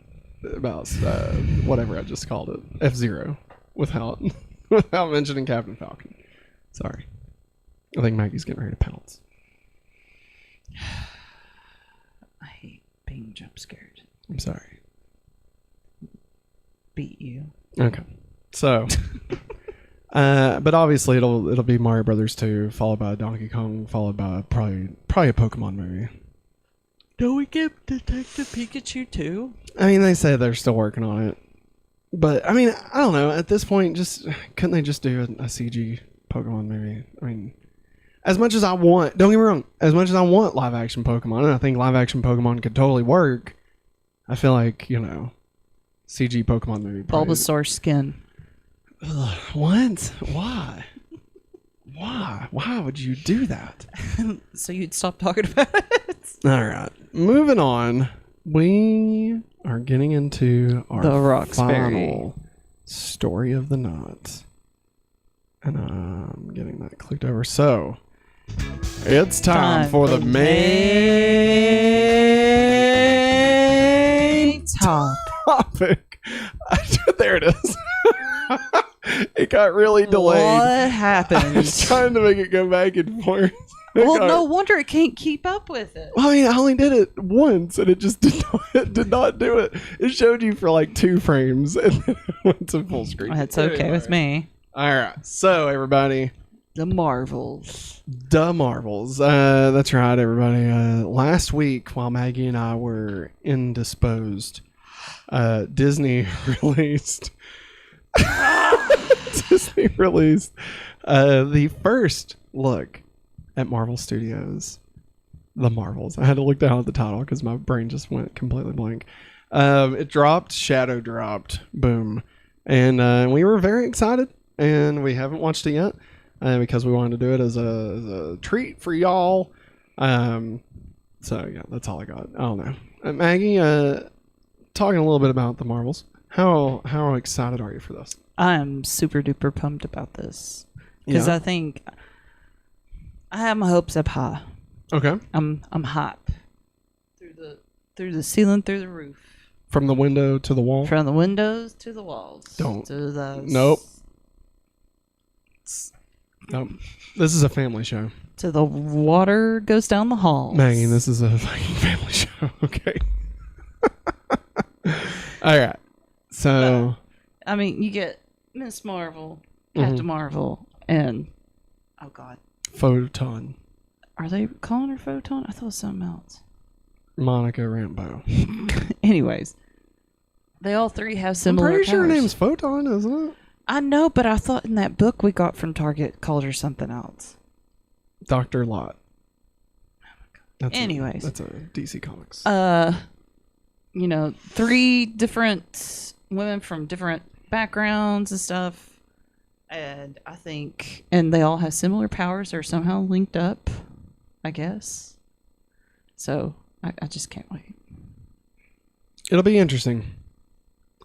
whatever I just called it, F-Zero, without mentioning Captain Falcon. Sorry, I think Maggie's getting ready to pounce. I hate being jump scared. I'm sorry. Beat you. Okay, so. But obviously it'll be Mario Brothers 2, followed by Donkey Kong, followed by probably a Pokemon movie. Do we get Detective Pikachu too? I mean, they say they're still working on it, but I mean, I don't know. At this point, couldn't they just do a CG Pokemon movie? I mean, as much as I want, don't get me wrong, as much as I want live action Pokemon, and I think live action Pokemon could totally work, I feel like CG Pokemon movie. Bulbasaur skin. Ugh, what? Why? Why would you do that? So you'd stop talking about it? All right. Moving on. We are getting into our final story of the night. And I'm getting that clicked over. So, it's time for the main topic. There it is. It got really delayed. What happened? I was trying to make it go back and forth. Well, no wonder it can't keep up with it. Well, I mean, I only did it once, and it just did not do it. It showed you for like 2 frames, and then it went to full screen. That's okay with me. All right, so everybody, The Marvels. That's right, everybody. Last week, while Maggie and I were indisposed, Disney released the first look at Marvel Studios, The Marvels. I had to look down at the title because my brain just went completely blank. It dropped, Shadow dropped, boom, and we were very excited. And we haven't watched it yet because we wanted to do it as a treat for y'all. So yeah, that's all I got. I don't know, Maggie. Talking a little bit about The Marvels. How excited are you for this? I'm super duper pumped about this because Yeah. I think I have my hopes up high. Okay. I'm hype through the ceiling, through the roof, From the window to the wall. from the windows to the walls. Don't. To the Nope. Nope. This is a family show. To the water goes down the hall. Maggie, this is a fucking family show. Okay. All right. So. I mean, you get Miss Marvel, Mm-hmm. Captain Marvel, and oh god, Photon. are they calling her Photon? I thought it was something else. Monica Rambeau. Anyways, they all three have I'm similar pretty sure her powers. name's Photon, isn't it? I know, but I thought in that book we got from Target called her something else. Dr. Lot. Anyways. That's a DC Comics. You know, 3 different women from different backgrounds and stuff. And I think, and they all have similar powers. They're somehow linked up, I guess. So I just can't wait. It'll be interesting.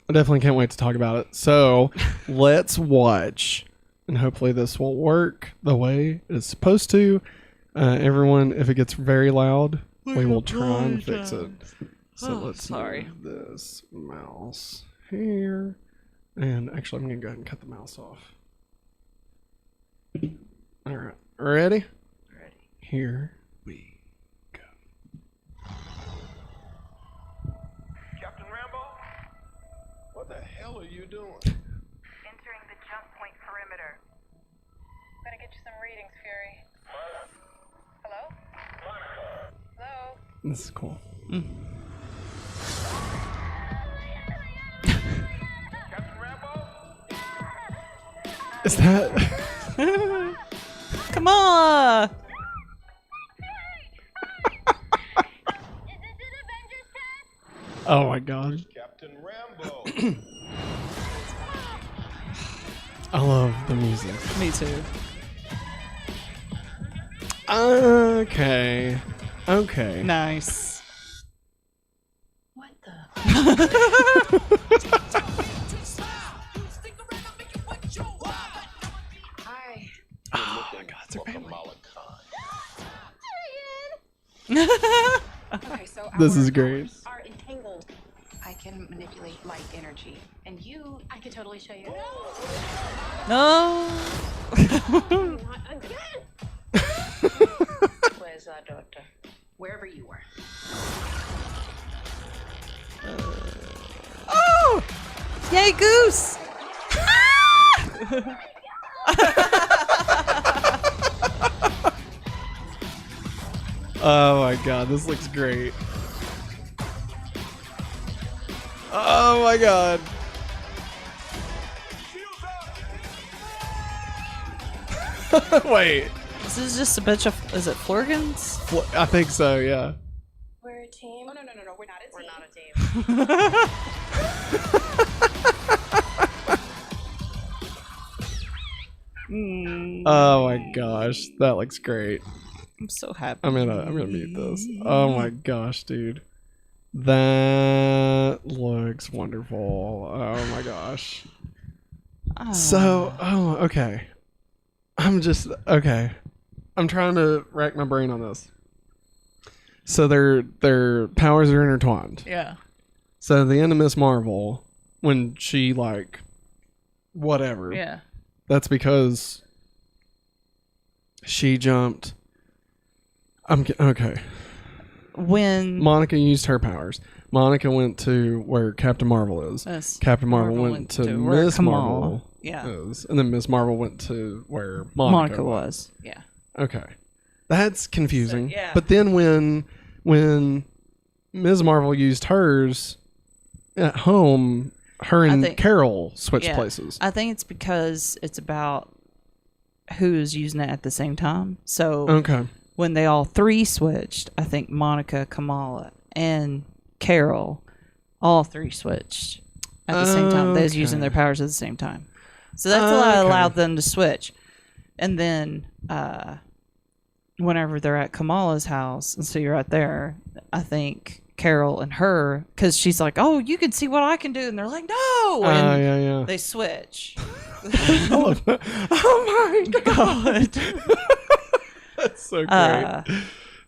I definitely can't wait to talk about it. So let's watch. And hopefully this will work the way it's supposed to. Everyone, if it gets very loud, we will try and fix it. So let's move this mouse here. And actually, I'm going to go ahead and cut the mouse off. All right. Ready? Ready. Here we go. Captain Rambo? What the hell are you doing? Entering the jump point perimeter. I'm gonna get you some readings, Fury. Hello? Hello? This is cool. Captain Rambo? Is that... Come on! Is this an Avengers test? Oh my god. Captain Rambo. I love the music. Me too. Okay. Nice. What the? Hi. Oh my god, it's a family. Okay, so This our is great. powers are entangled. I can manipulate light energy, and I can totally show you. No. Not again. Where's our daughter? Wherever you were. Oh! Yay, goose! Oh my god, this looks great. Oh my god. Wait, This is just a bunch of. Is it Florgans? I think so, yeah. We're a team. Oh no, we're not a team. We're not a team. Oh my gosh, that looks great. I'm so happy. I'm gonna mute this. Oh my gosh, dude. That looks wonderful. Oh my gosh. So, okay. I'm trying to rack my brain on this. So their powers are intertwined. Yeah. So at the end of Miss Marvel, when she like whatever Yeah. that's because she jumped. Okay. When Monica used her powers. Monica went to where Captain Marvel is. Yes. Captain Marvel went to where Miss Kamala, Marvel yeah. is. And then Miss Marvel went to where Monica was. Yeah. Okay. That's confusing. So, yeah. But then when Ms. Marvel used hers at home, her and Carol switched places. I think it's because it's about who's using it at the same time. So okay. When they all three switched, I think Monica, Kamala, and Carol, all three switched at the same time. They was using their powers at the same time. So that's what allowed them to switch. And then whenever they're at Kamala's house, and so you're right there, I think Carol and her, because she's like, oh, you can see what I can do. And they're like, no. And they switch. Oh my God. That's so great.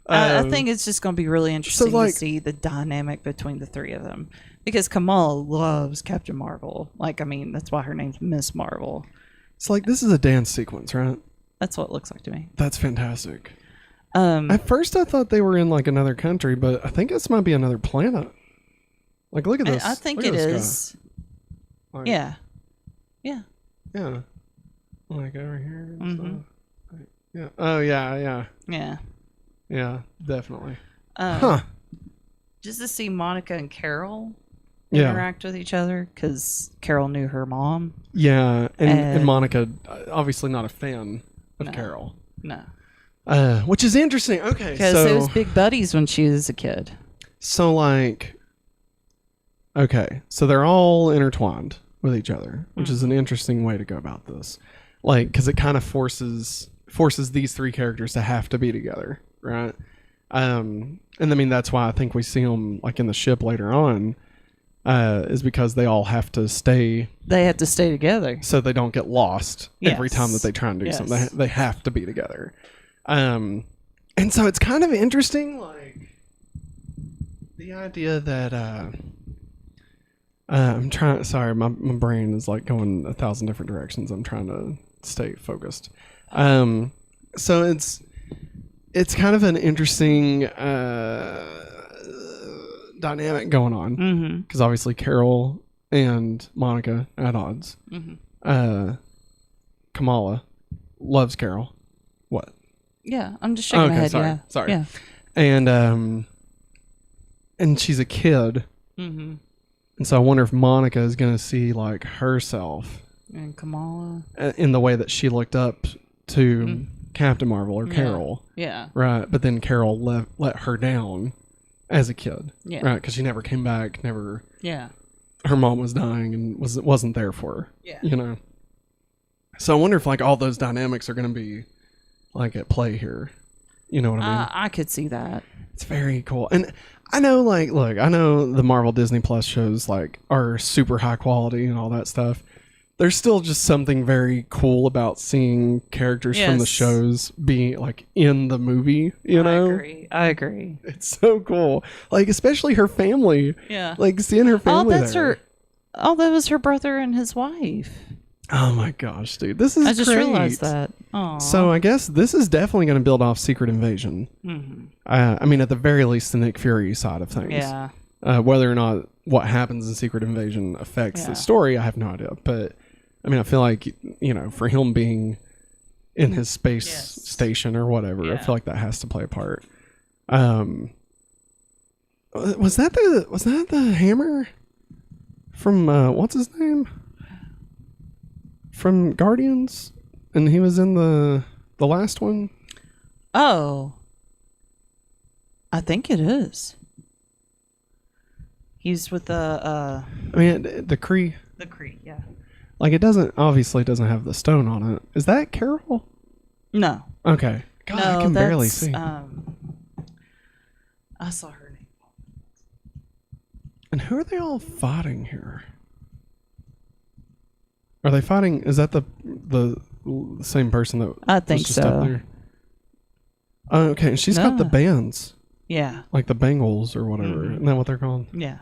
I think it's just going to be really interesting to see the dynamic between the three of them. Because Kamala loves Captain Marvel. Like, I mean, that's why her name's Miss Marvel. It's like, this is a dance sequence, right? That's what it looks like to me. That's fantastic. At first, I thought they were in like another country, but I think this might be another planet. Like, look at this. I think it is. Like, yeah. Yeah. Yeah. Like over here and stuff. Yeah. Oh, yeah. Yeah. Yeah, definitely. Just to see Monica and Carol interact with each other, because Carol knew her mom. Yeah, and Monica, obviously not a fan of Carol. No. Which is interesting. Okay, because so they was big buddies when she was a kid. So like, okay, so they're all intertwined with each other, which is an interesting way to go about this. Like, because it kind of forces these three characters to have to be together, right? And I mean that's why I think we see them like in the ship later on, is because they all have to stay. They have to stay together so they don't get lost every time that they try and do something. They have to be together. And so it's kind of interesting, like the idea that I'm trying. Sorry, my brain is like going 1,000 different directions. I'm trying to stay focused. So it's kind of an interesting dynamic going on because obviously Carol and Monica at odds. Kamala loves Carol. What? Yeah, I'm just shaking my head. Sorry. Yeah, sorry. Yeah. And she's a kid, and so I wonder if Monica is going to see like herself and Kamala in the way that she looked up to Captain Marvel or Carol. Yeah. Right, but then Carol let her down as a kid. Yeah. Right, because she never came back. Never. Yeah. Her mom was dying and wasn't there for her. Yeah. You know. So I wonder if like all those dynamics are going to be like at play here. You know what I mean? I could see that. It's very cool. And I know, like, look, I know the Marvel Disney Plus shows like are super high quality and all that stuff. There's still just something very cool about seeing characters from the shows being like in the movie, you know? I agree. It's so cool. Like, especially her family. Yeah. Like seeing her family. That was her brother and his wife. Oh my gosh, dude. This is I just great. realized that. Aww. So I guess this is definitely going to build off Secret Invasion. I mean, at the very least, the Nick Fury side of things. Yeah. Whether or not what happens in Secret Invasion affects the story, I have no idea. But I mean, I feel like, you know, for him being in his space station or whatever, I feel like that has to play a part. Was that the hammer from what's his name? From Guardians? And he was in the last one? Oh. I think it is. He's with the I mean, the Kree. The Kree, yeah. Like, it doesn't have the stone on it. Is that Carol? No. Okay. God, no, I can barely see. I saw her name. And who are they all fighting here? Are they fighting? Is that the same person that I think was just so. up there? Oh, okay. She's got the bands. Yeah. Like the Bengals or whatever. Isn't that what they're called? Yeah.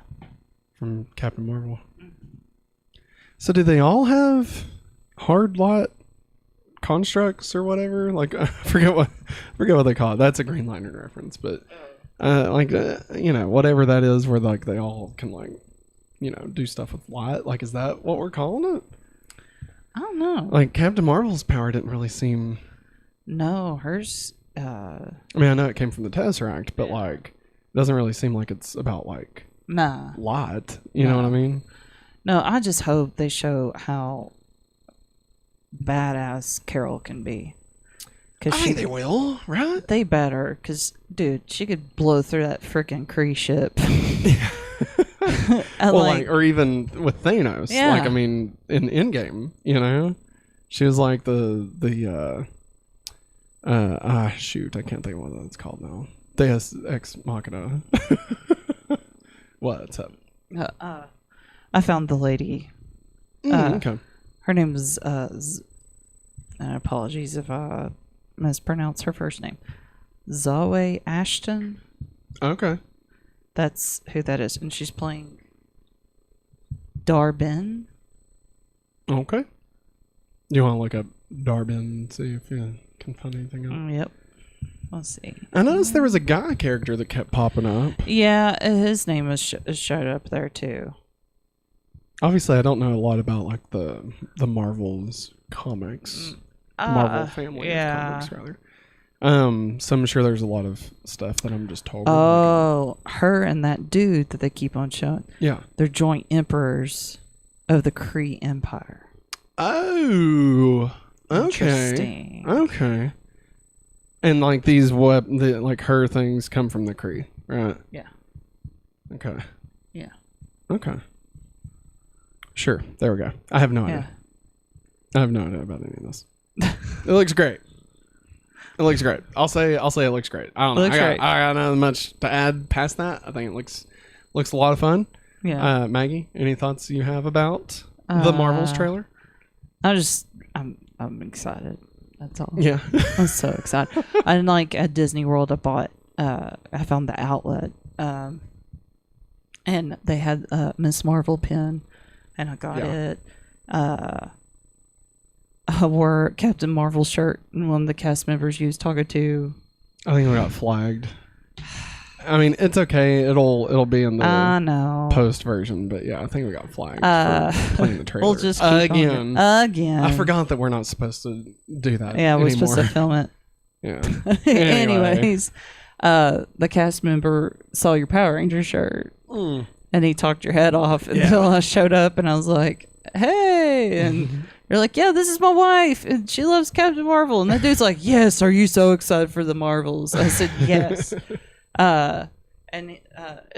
From Captain Marvel. So do they all have hard lot constructs or whatever. Like I forget what they call it. That's a Green Lantern reference, but whatever that is, where like they all can like do stuff with light. Like, is that what we're calling it? I don't know. Like Captain Marvel's power didn't really seem. No, hers. I mean, I know it came from the Tesseract, but like, it doesn't really seem like it's about like light. You know what I mean? No, I just hope they show how badass Carol can be. I think they will, right? They better, because, dude, she could blow through that freaking Kree ship. Or even with Thanos. Yeah. Like, I mean, in Endgame, she was like shoot, I can't think of what that's called now. Deus Ex Machina. What's up? I found the lady. Okay. Her name is, apologies if I mispronounce her first name. Zawe Ashton. Okay. That's who that is. And she's playing Darbin. Okay. You want to look up Darbin and see if you can find anything else? Yep. Let's see. I noticed there was a guy character that kept popping up. Yeah, his name was showed up there too. Obviously, I don't know a lot about like the Marvel's comics, Marvel family of comics rather. So I'm sure there's a lot of stuff that I'm just told. Oh, her and that dude that they keep on showing. Yeah, they're joint emperors of the Kree Empire. Oh, okay, interesting. Okay. And like these like her things come from the Kree, right? Yeah. Okay. Yeah. Okay. Sure. There we go. I have no idea. I have no idea about any of this. It looks great. It looks great. I'll say it looks great. I don't know. I got not much to add past that. I think it looks a lot of fun. Yeah. Maggie, any thoughts you have about the Marvels trailer? I'm excited. That's all. Yeah. I'm so excited. And like at Disney World, I found the outlet, and they had a Miss Marvel pin, and I got it. I wore Captain Marvel shirt, and one of the cast members used talking to. I think we got flagged. I mean, it's okay. It'll be in the post version, but yeah, I think we got flagged for playing the trailer. We'll just keep again. I forgot that we're not supposed to do that. Yeah, we're supposed to film it. Yeah. Anyways, the cast member saw your Power Ranger shirt, and he talked your head off until I showed up, and I was like, "Hey!" And you're like, "Yeah, this is my wife, and she loves Captain Marvel." And that dude's like, "Yes, are you so excited for the Marvels?" I said, "Yes."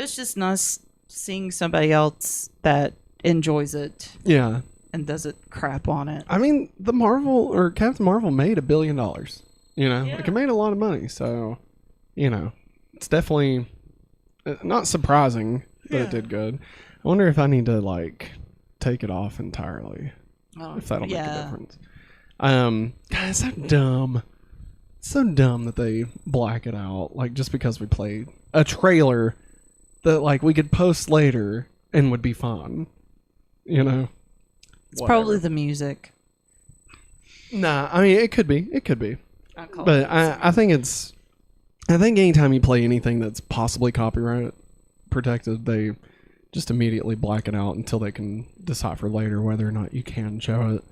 It's just nice seeing somebody else that enjoys it. Yeah. And doesn't crap on it. I mean, the Marvel or Captain Marvel made $1 billion. Like it made a lot of money. So, it's definitely not surprising that it did good. I wonder if I need to like take it off entirely. If that'll make a difference. God, it's so dumb. So dumb that they black it out, like just because we played a trailer that like we could post later and would be fun, It's Whatever. probably the music. Nah, I mean it could be, but I think anytime you play anything that's possibly copyright protected, they just immediately black it out until they can decipher later whether or not you can show it.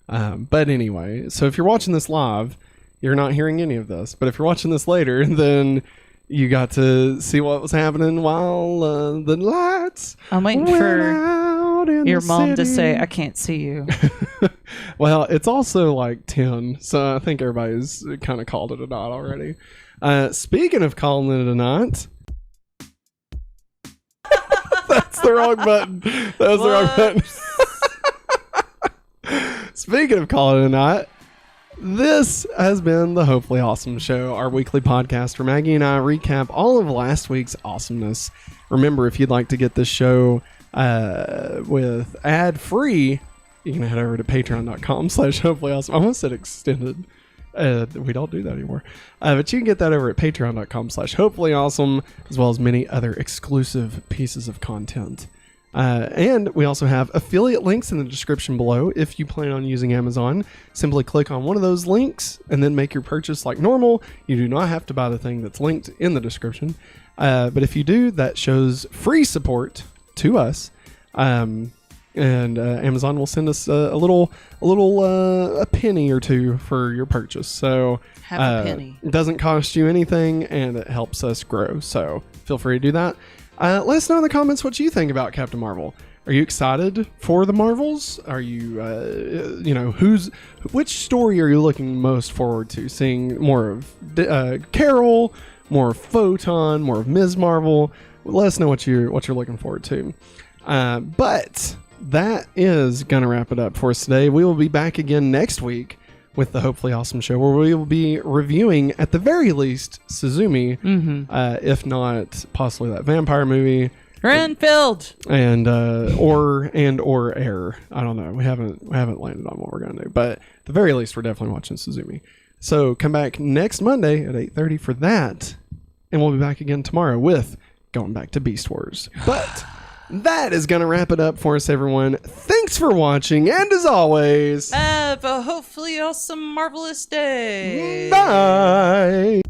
But anyway, so if you're watching this live, you're not hearing any of this. But if you're watching this later, then you got to see what was happening while the lights I'm waiting for your mom to say, "I can't see you." Well, it's also like 10, so I think everybody's kind of called it a night already. Speaking of calling it a night... That's the wrong button. That was the wrong button. Speaking of calling it a night... This has been the Hopefully Awesome Show, our weekly podcast where Maggie and I recap all of last week's awesomeness. Remember, if you'd like to get this show with ad-free, you can head over to patreon.com/hopefullyawesome. I almost said extended. We don't do that anymore. But you can get that over at patreon.com/hopefullyawesome, as well as many other exclusive pieces of content. And we also have affiliate links in the description below. If you plan on using Amazon, simply click on one of those links and then make your purchase like normal. You do not have to buy the thing that's linked in the description. But if you do, that shows free support to us. And Amazon will send us a penny or two for your purchase. So Half a penny. it doesn't cost you anything, and it helps us grow. So feel free to do that. Let us know in the comments what you think about Captain Marvel. Are you excited for the Marvels? Are you, which story are you looking most forward to? Seeing more of Carol, more of Photon, more of Ms. Marvel? Let us know what you're looking forward to. But that is gonna wrap it up for us today. We will be back again next week with the Hopefully Awesome Show, where we will be reviewing, at the very least, Suzumi, if not possibly that vampire movie, Renfield, and or Air. I don't know. We haven't landed on what we're gonna do, but at the very least, we're definitely watching Suzumi. So come back next Monday at 8:30 for that, and we'll be back again tomorrow with going back to Beast Wars. But that is going to wrap it up for us, everyone. Thanks for watching, and as always, have a hopefully awesome, marvelous day. Bye.